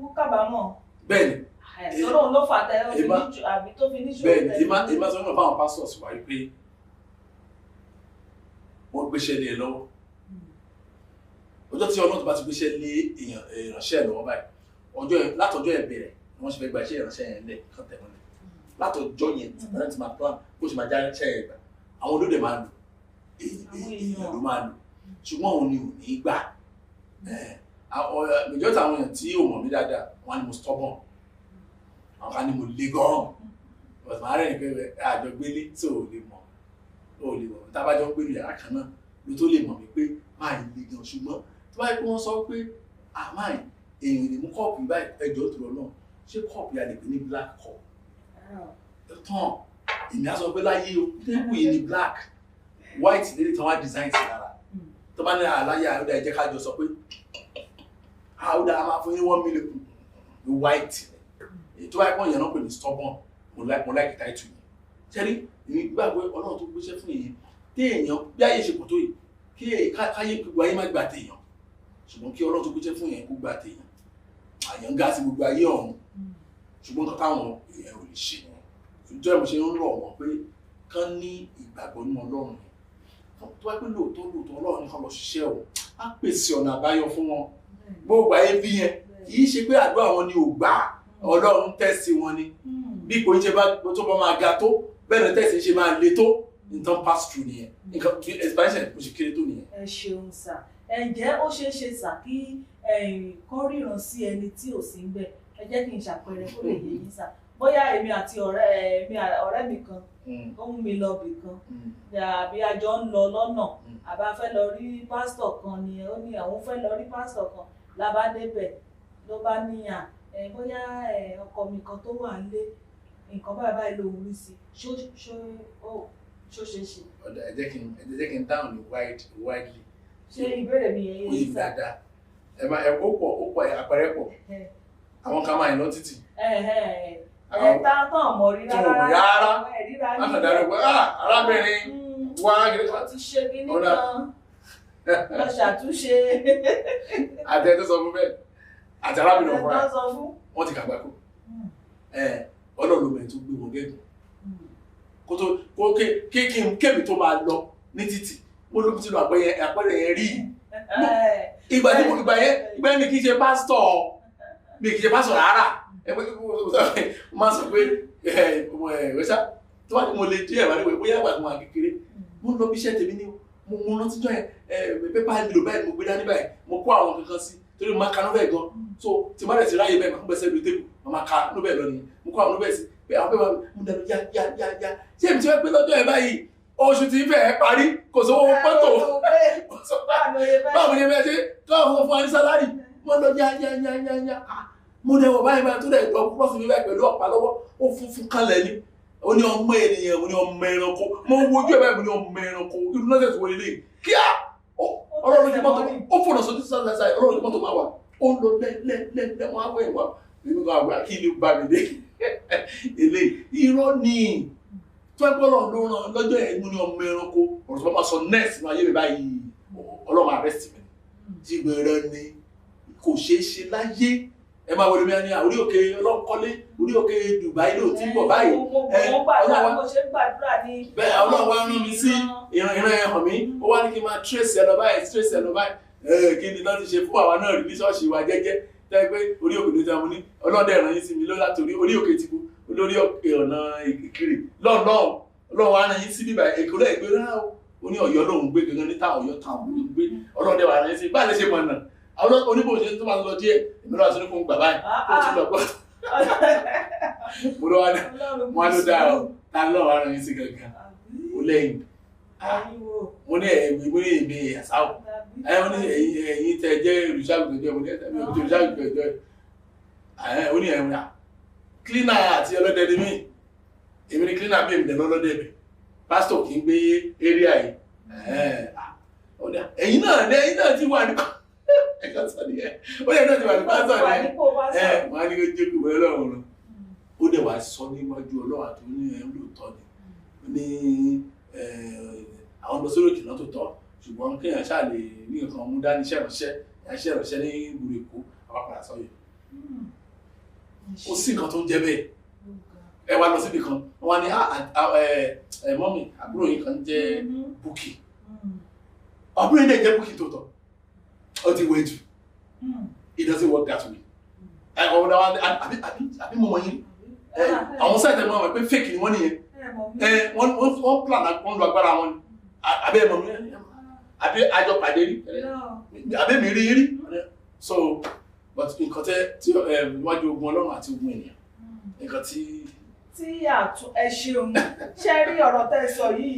ń kábàámọ̀. bẹ́ẹ̀ni. Ọlọ́run ló fà tẹ àbí tó fi níṣòro tẹ. bẹ́ẹ̀ni ìmá sọ náà fáwọn pastors wà wípé wọ́n gbéṣẹ́ lé ẹ lọ́wọ́ ọjọ́ tí Ọlọ́run bá ti gbéṣẹ́ lé ìránṣẹ́ lọ́wọ́ báyìí látọjọ́ ẹ̀ bẹ̀rẹ̀ ni wọ́n ṣe fẹ́ gba iṣẹ́ ìránṣẹ́ yẹn lẹ̀ kàn tẹ̀ wọ́n lẹ̀ látọjọ́ yẹn tí parent máa plan bó ṣe máa já iṣẹ́ yẹn gbà àwọn olóde máa lò èèyàn ló máa lò ṣùgbọ́n òun ni ò ní gbà majority àwọn èèyàn tí ò mọ̀ mí dáadáa wọ́n ní mo stubborn àwọn kan ní mo le gan-an but màá rẹ̀ ní pé àjọgbélé tí ò lè mọ̀ tábàjọ́ ń gbélé yàrá kan náà ló tó lè mọ̀ mí pé máa ń le gan ṣùgbọ́n tó bá yẹ kí wọ́n sọ pé àmáì èèyàn lè mú kọ́ọ̀pù báyìí ẹjọ́ tó lọ náà ṣé kọ́ọ̀pù yà lè pè ní black cup tán èmi á sọ pé láyé o tébù yìí ní black white lè tán wá design sí lára tó bá ní àláyé àyọ̀dá ẹ̀jẹ̀ kájọ sọ pé àyọ̀dá a máa fún yín 1 million ní white tó bá yẹ kó yẹn náà pè ní stubborn mo like title yìí ṣẹ́rí èmi gbàgbé Ọlọ́run tó gbéṣẹ́ fún èyí tí èèyàn bí ayé ṣe kò tó yìí kí káyé gbogbo ayé má gbà téèyàn ṣùgbọ́n kí Ọlọ́run tó gbéṣẹ́ fún èèyàn kó gbà téèyàn àyàn gá sí gbogbo ayé ọ̀hún ṣùgbọ́n tó táwọn èèyàn ò lè ṣe yẹn ìjọ ìmọ̀ ṣe ń rọ̀ wọ́n pé kán ní ìgbàgbọ́ nínú Ọlọ́run yẹn tó wá pé lóòótọ́ Ọlọ́run nìkan lọ ṣiṣẹ́ o á pèsè ọ̀nà àbáyọ fún wọn gbogbo ayé bí yẹn kì í ṣe pé àdúrà wọn ni ò gbà Ọlọ́run tẹ̀sí wọn ni bí kò ń ṣe tó bá máa ga tó bẹ́ẹ̀ ni tẹ̀sí ṣe máa le tó nǹkan pass through nìyẹn nǹkan expansion kò ṣe kéré tó nìyẹn. ẹ ṣeun sà ǹjẹ́ ó ṣeé ṣe sà kí kán ríran sí ẹni tí ò sí ń bẹ̀ ẹ jẹ́ kí n ṣàpẹẹrẹ kó lè yé yín sà bóyá èmi àti ọ̀rẹ́ mi kan ó mú mi lọ bì kan àbí a jọ ń lọ lọ́nà àbá fẹ́ lọ rí pásítọ̀ kan ni ó ní àwọn fẹ́ lọ rí pásítọ̀ kan la bá débẹ̀ ló bá níyàn bóyá ọkọ mi kan tó wà nílé nǹkan báyìí ló ń rí sí ṣó ṣe ṣe. ọ̀dà ẹ jẹ́ kí n dáhùn ní widely. ṣé ìbéèrè mi yẹn yé yín dáadáa ó pọ̀ àpẹẹrẹ pọ̀ àwọn kan máa ń lọ títì. tán mọ̀ rí rárá àkàndàrẹ́ pé arábìnrin wá wọ́n ti ṣe kíní kan lọ ṣàtúnṣe. àti ẹ tó sọ fún bẹ́ẹ̀ àti arábìnrin ọ̀fọ́ra wọ́n ti kàgbà kó ọlọ́run tó gbé wọn gẹ́gùn kó tó kémi tó máa lọ ní títì mo ló ti lọ àpẹẹrẹ yẹn rí ìgbà yẹn mi kì í ṣe pásítọ̀ rárá máa sọ pé wẹ́sà tó wà ní mo lè díẹ̀ wá níwèé bóyá àgbà tó máa kékeré mo lọ bí iṣẹ́ tèmi ní mo rántí jọ yẹn pépà nílò báyìí mo gbé dání báyìí mo kó àwọn kankan sí torí mo máa ka nọ́bẹ̀ gan so tí má rẹ̀ ti ráyè bẹ́ẹ̀ máa ń gbẹ́sẹ̀ lórí tébù mo máa ka nọ́bẹ̀ lọ nìyẹn mo kó àwọn nọ́bẹ̀ sí pé àwọn pépà mo dàbí yá ṣé èmi ti fẹ́ pé lọ́jọ́ ẹ̀ báyìí oṣù tí fẹ́ parí kò sówó pọ́tò báwo ni ẹ ṣe káwọn fún wa ní sálárì mo lọ yá mo dẹ̀ wọ̀ báyìí tó dẹ̀ lọ púpọ̀ sí mi báyìí pẹ̀lú ọ̀pá lọ́wọ́ ó funfun kalẹ̀ ni ó ní ọmọ ènìyàn ó ní ọmọ ẹranko mo wojú ẹ̀ báyìí mo ní ọmọ ẹranko irú náà tẹ̀sí wọlé lẹ́yìn kíá ó ọlọ́run ní mọ́tò ó fònà sójú sáà ọlọ́run ní mọ́tò máa wà ó ń lọ lẹ́lẹ́lẹ́ wọn á wẹ̀ wá nínú àwọn àkíní bá mi dé ilé irọ́ ni tó ẹgbẹ́ ọlọ́run ló ràn lọ́jọ́ ẹ̀mú ní ọmọ ẹranko ọ̀rọ̀ tó bá sọ nẹ́ẹ̀sì náà ayé mi báyìí ọlọ́run arrest mi jígbẹ̀rẹ̀ ni kò ṣeé ṣe láyé ẹ máa wọlé mi ní orí òkè ọlọ́nkọ́lé orí òkè Dubai ló ti ń bọ̀ báyìí bẹ́ẹ̀ ọlọ́run wá rán mi sí ìran ẹ̀hàn mi ó wá ní kí n máa trace ẹ̀ lọ báyìí kí ni lọ́ọ́ ti ṣe fún àwa náà rí ní ṣọ́ọ̀ṣì wa jẹ́jẹ́ tẹ́ pé orí òkè ló ti àwọn ní ọlọ́dẹ ìran yín sí mi lọ́la torí orí òkè ti kú olórí òkè ọ̀nà Ìkirè lọ́ọ̀lọ́ọ̀ ọlọ́run wá rán yín sí bíbá èkó lẹ́ẹ̀ gbé rárá o ní Ọ̀yọ́ lòun gbé gangan níta Ọ̀yọ́ táwọn lòun gbé ọlọ́dẹ wà rán yín sí báyìí lè ṣe mọ̀ náà àwọn oníbò ṣe tó máa lọ díẹ̀ ìmọ̀lá àti oníkun gbà báyìí ó ti lọ gbọ́ mo lọ wá ní wọn ló dáa ọ ta lọ wà rán yín sí gangan ó lẹ́yìn mo ní èmi àṣàwọ̀ ó ní ẹ̀yin tẹ jẹ́ olùṣàgùtàn jẹ́ mo ní ẹ̀mí olùṣàgùtàn jẹ́ ó ní ẹ̀mí cleaner àti ọlọ́dẹ ni mí èmi ní cleaner bí èmi dẹ̀ lọ́lọ́dẹ bẹ̀ pásítọ̀ kì í gbé area yìí ẹ̀yin náà ti wà nípa ẹ̀ka sọ ni ẹ̀ ó yẹ náà ti wà ní pásítọ̀ ni wọ́n á ní kó jẹ́ kó wẹ́ lọ́wọ́ lọ ó dẹ̀ wá sọ níwájú Ọlọ́run àti ní lóòótọ́ ni àwọn lọ sórí òkè náà tó tọ́ ṣùgbọ́n kéèyàn ṣáà lè ní nǹkan mú dání iṣẹ́ ìránṣẹ́ ní ìgboro Èkó àwọn padà sọ́yọ̀ kò sí nǹkan tó ń jẹ́ bẹ́ẹ̀ ẹ wá lọ síbi kan wọ́n ní mọ́mì àbúrò yìí kan jẹ́ Bukky àbúrò yìí dẹ̀ jẹ́ Bukky tó tọ́ ó ti wẹ̀ jù it doesn't work that way ọ̀dà wa àbí mọ̀mọ́ yín àwọn sáìtẹ̀ mọ́ àwọn pé fake ni wọ́n nìyẹn wọ́n plan wọ́n lo agbára wọn ni àbẹ́ mọ̀ mi àbí àjọ pàdé rí àbẹ́ mi rí so but nǹkan tí wájú ogun Ọlọ́run àti ogun ènìyàn nǹkan tí ẹ ṣeun ṣe rí ọ̀rọ̀ tẹ́ sọ yìí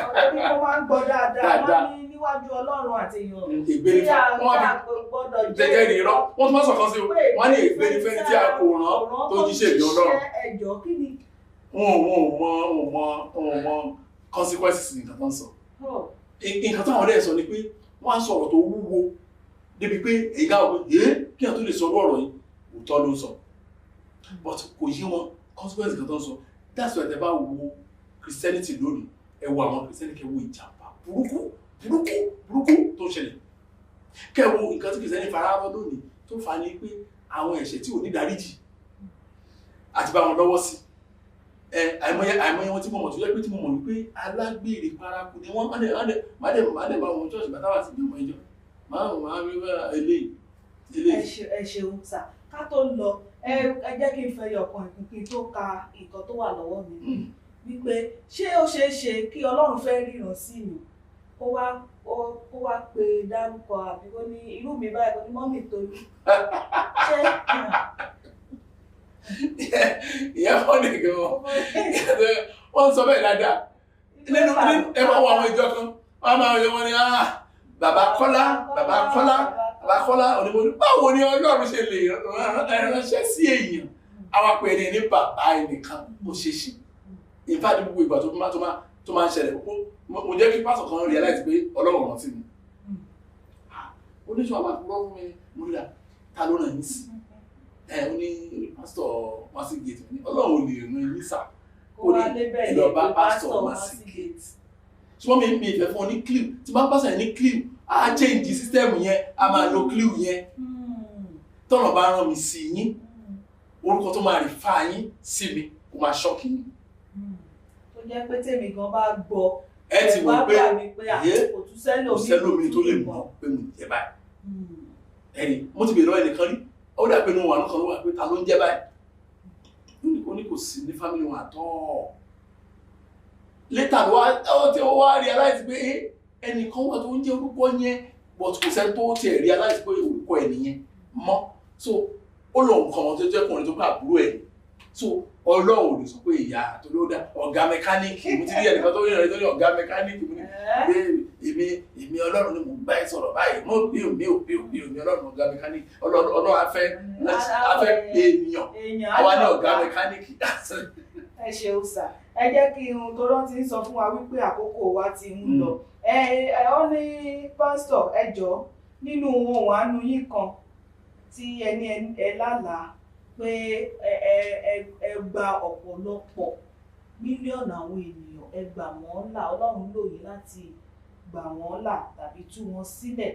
ọ̀rọ̀ bí wọ́n máa ń gbọ́ dáadáa wọ́n ní níwájú Ọlọ́run àti èèyàn ìgbéni gbọ́dọ̀ jẹ́jẹ́ rí irọ́ wọ́n tún máa sọ̀kan sí wọ́n ní ìgbéni fẹ́ni tí a kò rán tó jíṣẹ́ ìjọ Ọlọ́run ẹjọ́ kí ni. wọn ò mọ consequences nǹkan tó ń sọ nǹkan táwọn ọ̀rẹ́ sọ ni pé wọ́n á sọ̀rọ̀ tó wúwo débi pé ìgá ọ̀gbẹ́ kí wọ́n tó lè sọ ọ̀rọ̀ yìí òótọ́ ló ń sọ but kò yí wọn consequences nǹkan tó ń sọ that's why tẹ bá wo Christianity lónìí ẹ wo àwọn Christianity kẹ wo ìjàmbá burúkú tó ń ṣẹlẹ̀ kẹ wo nǹkan tí Christianity fararọ lónìí tó fà ní pé àwọn ẹ̀ṣẹ̀ tí ò ní dáríjì àti bá wọn lọ́wọ́ sí àìmọye wọn tí mo mọ̀ tó yẹ pé tí mo mọ̀ ní pé alágbèrè paraku ni wọ́n má dẹ̀ bá wọn church bàtà wà sí bí ọmọ ìjọ máa rí eléyìí. ẹ ṣeun sà ká tó lọ ẹ jẹ́ kí n fẹ́ yọkan ìpínpín tó ka nǹkan tó wà lọ́wọ́ mi wípé ṣé ó ṣeé ṣe kí Ọlọ́run fẹ́ ríran sí mi kó wá pe dárúkọ àbí kó ní irú mi báyìí kó ní mọ́mì Tolú ṣé ìyá wọn ní gan wọn sọ bẹ́ẹ̀ dáadáa nínú ẹ máa wọ àwọn ìjọ kan wọn máa yọ wọn ní bàbá Kọ́lá onímọ̀ọ́nì báwo ni Ọlọ́run ṣe lè ránṣẹ́ sí èèyàn àwọn apẹ̀rẹ̀ ní bàbá ẹnìkan ó ṣe ṣe ìfàdí gbogbo ìgbà tó máa ń ṣẹlẹ̀ mo jẹ́ kí pásọ̀ kan realize pé Ọlọ́run rántí mi oníṣòwò àbúrò fún mi mo rí ta ló ràn yín sí ó ní pásítọ̀ Mercy Gate ní Ọlọ́run ò lè ràn yín sà ó ní ìlọ́ba pásítọ̀ Mercy Gate ṣùgbọ́n mi ìfẹ́ fún ọ ní clue tí bá pásítọ̀ yẹn ní clue á change system yẹn á máa lo clue yẹn tọ́nà bá rán mi sí yín orúkọ tó máa refer yín sí mi kó máa ṣọ́ọ̀kì yín. tó jẹ́ pé tèmi gan bá gbọ́ ẹ ti wò pé kò tún sẹ́lómi tó lè mọ̀ pé mo jẹ́ báyìí ẹni mo ti bèèrè lọ́wọ́ ẹnìkan rí ó dà pé inú wọn kan ló wà pé ta ló ń jẹ́ báyìí ó ní kò sí ní family wọn àtọ́ later ó wá realize pé ẹnìkan wà tó ń jẹ́ orúkọ yẹn but kò sẹ́ni tó tiẹ̀ realize pé orúkọ ẹ̀ nìyẹn mọ́ so ó lọ nǹkan wọn tó jẹ́ kùnrin tó kọ́ àbúrò ẹ̀ so Ọlọ́run ò lè sọ pé ìyá tó ló dá ọ̀gá mẹkáníìkì mo ti rí ẹnìkan tó yẹn tó ní ọ̀gá mẹkáníìkì mo ní èmi Ọlọ́run ni mo bá ẹ sọ̀rọ̀ báyìí mo bí omi Ọlọ́run ọ̀gá mẹkáníìkì Ọlọ́run afẹ́ ènìyàn àwa ní ọ̀gá mẹkáníìkì. ẹ ṣeun sà ẹ jẹ́ kí irun tó rántí ń sọ fún wa wípé àkókò wa ti ń lọ Ó ní pásítọ̀ ẹ jọ̀ọ́ nínú ohun àánú yín kan tí ẹni ẹ lálàá pé ẹ gba ọ̀pọ̀lọpọ̀ mílíọ̀nù àwọn ènìyàn ẹ gbà wọ́n là, Ọlọ́run lò yín láti gbà wọ́n là tàbí tú wọn sílẹ̀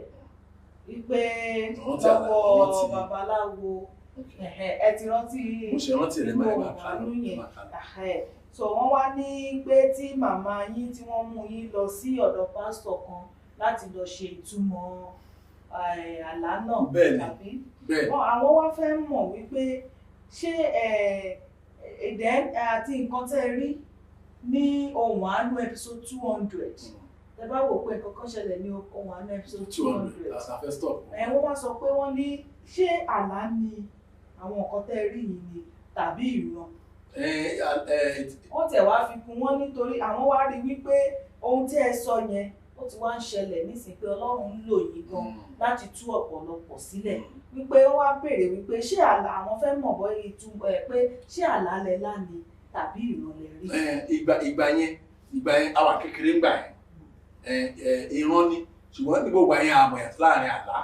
wípé lọ́wọ́ babaláwo ẹ ti rántí nínú ohun àánú yẹn. So wọ́n wá ní pé tí màmá yín tí wọ́n mú yín lọ sí ọ̀dọ̀ pásítọ̀ kan láti lọ ṣe ìtumọ̀ àlá náà tàbí àwọn wá fẹ́ mọ̀ wípé ṣé èdè àti nǹkan tẹ́ rí ní ohun àánú episode 200 tẹ́ bá wò pé nǹkan kan ṣẹlẹ̀ ní ohun àánú episode 200 wọ́n wá sọ pé wọ́n ní ṣé àlá ni àwọn nǹkan tẹ́ rí yìí ni tàbí ìran. Wọ́n tẹ̀ wá fi kún wọn nítorí àwọn wá rí wípé ohun tí ẹ sọ yẹn ó ti wá ń ṣẹlẹ̀ nísìnyí pé Ọlọ́run ń lò yín gan láti tú ọ̀pọ̀lọpọ̀ sílẹ̀ wípé ó wá béèrè wípé ṣé àlá àwọn fẹ́ mọ̀ bọ́ ìtumọ̀ ẹ̀ pé ṣé àlá lẹ́la ni tàbí ìrọ̀lẹ́ rí. ìgbà yẹn àwa kékeré ńgbà yẹn ìran ni ṣùgbọ́n ní gbogbo àyẹn àmọ̀ ẹ̀ láàrin àlá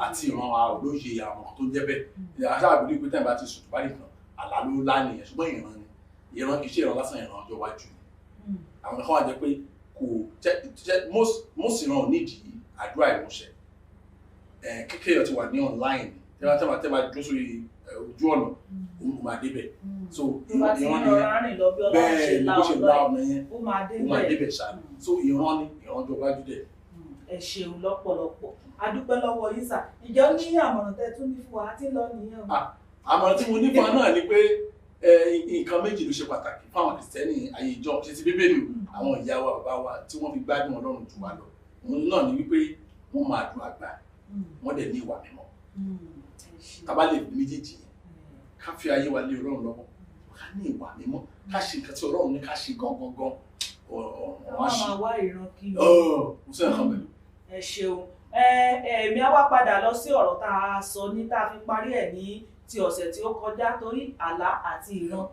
àti ìran àwọn olóye àwọn tó jẹ́ bẹ́ẹ̀ aṣáàbùdí pé tẹ̀ bá ti sùn tó bá nìkan àlá ló lá nìyẹn ṣùgbọ́n ìran kì í ṣe ìran lásán ìran ọjọ́ iwájú ni àwọn kan wà jẹ́ pé kò jẹ́ most ìran ò nídìí àdúrà ìmúṣẹ kékeré ti wà ní online tẹ́ bá dúró sórí ojú ọ̀nà òun máa débẹ̀ so ìran ni bẹ́ẹ̀ ni bó ṣe lá ọ̀nà yẹn ó máa débẹ̀ ṣáà so ìran ni ìran ọjọ́ iwájú dẹ̀. Ẹ ṣeun lọ́pọ̀lọpọ̀ adúpẹ́ lọ́wọ́ yín sà ìjọ ní àmọ̀ràn tẹ́ tún ní fún wa tí lọ nìyẹn o. Àmọ̀ràn tí mo ní fún wa náà ni pé nǹkan méjì ló ṣe pàtàkì fáwọn kìrìsìtẹ́nì ayé ìjọ ṣe ti bíbélì àwọn ìyá wa bàbá wa tí wọ́n fi gbádùn Ọlọ́run jù wá lọ òun náà ni wípé wọ́n máa dùn àgbà wọ́n dẹ̀ ní ìwà mímọ́ tábà lè fi méjèèjì yẹn ká fi ayé wa lé Ọlọ́run lọ́wọ́ ká ní ìwà mímọ́ ká ṣe nǹkan tí Ọlọ́run ní ká ṣe gangan wọ́n máa wá ìran kí kò sí nǹkan bẹ̀rẹ̀. Ẹ ṣeun èmi á wá padà lọ sí ọ̀rọ̀ tá a sọ ní tá a fi parí ẹ̀ ní ti ọ̀sẹ̀ tí ó kọjá torí àlá àti ìran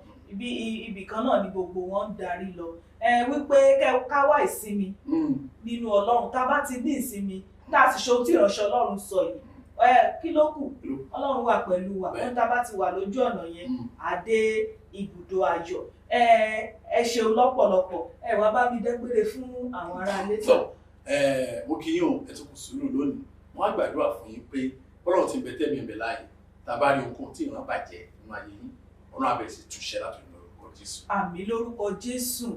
ibì kan náà ni gbogbo wọn ń darí lọ wípé ká wá ìsinmi nínú Ọlọ́run tá a bá ti ní ìsinmi tá a sì ṣe ohun tí ìránṣẹ́ Ọlọ́run sọ yìí kí ló kù Ọlọ́run wà pẹ̀lú wa wọn tá a bá ti wà lójú ọ̀nà yẹn àdé ibùdó ayọ̀ ẹ ṣeun lọ́pọ̀lọpọ̀ wá bá mi dẹ́gbére fún àwọn ará ilé tó. Mo kí yín o ẹ tún kù sùúrù lónìí wọn á gbàdúrà fún yín pé Ọlọ́run ti ń bẹ tẹ́mi ń bẹ láàyè tàbá rí ohunkóhun tí ìran bàjẹ́ nínú ayé yín ọ̀nà àbẹ̀sí túnṣe láti lórúkọ Jésù. Àmín lórúkọ Jésù.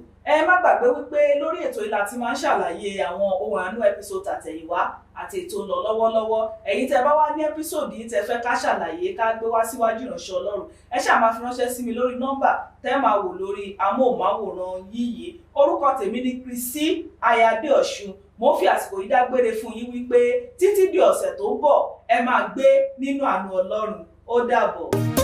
Má gbàgbé wípé lórí ètò yìí la ti máa ń ṣàlàyé àwọn ohun àánú episode àtẹ̀yìnwá àti ètò ń lọ lọ́wọ́lọ́wọ́ ẹ̀yin tẹ́ bá wá ní episode yìí tẹ́ fẹ́ ká ṣàlàyé ká gbé wá síwájú ìránṣẹ́ Ọlọ́run ẹ ṣáà máa fi ránṣẹ́ sí mi lórí nọ́mbà tẹ́ máa wò lórí amóhùnmáwòrán yìí orúkọ tèmi ni Christy Ayádeọ̀ṣun mo fi àsìkò yìí dágbére fún yín wípé títí di ọ̀sẹ̀ tó ń bọ̀ ẹ máa gbé nínú àánú Ọlọ́run ó dàbọ̀.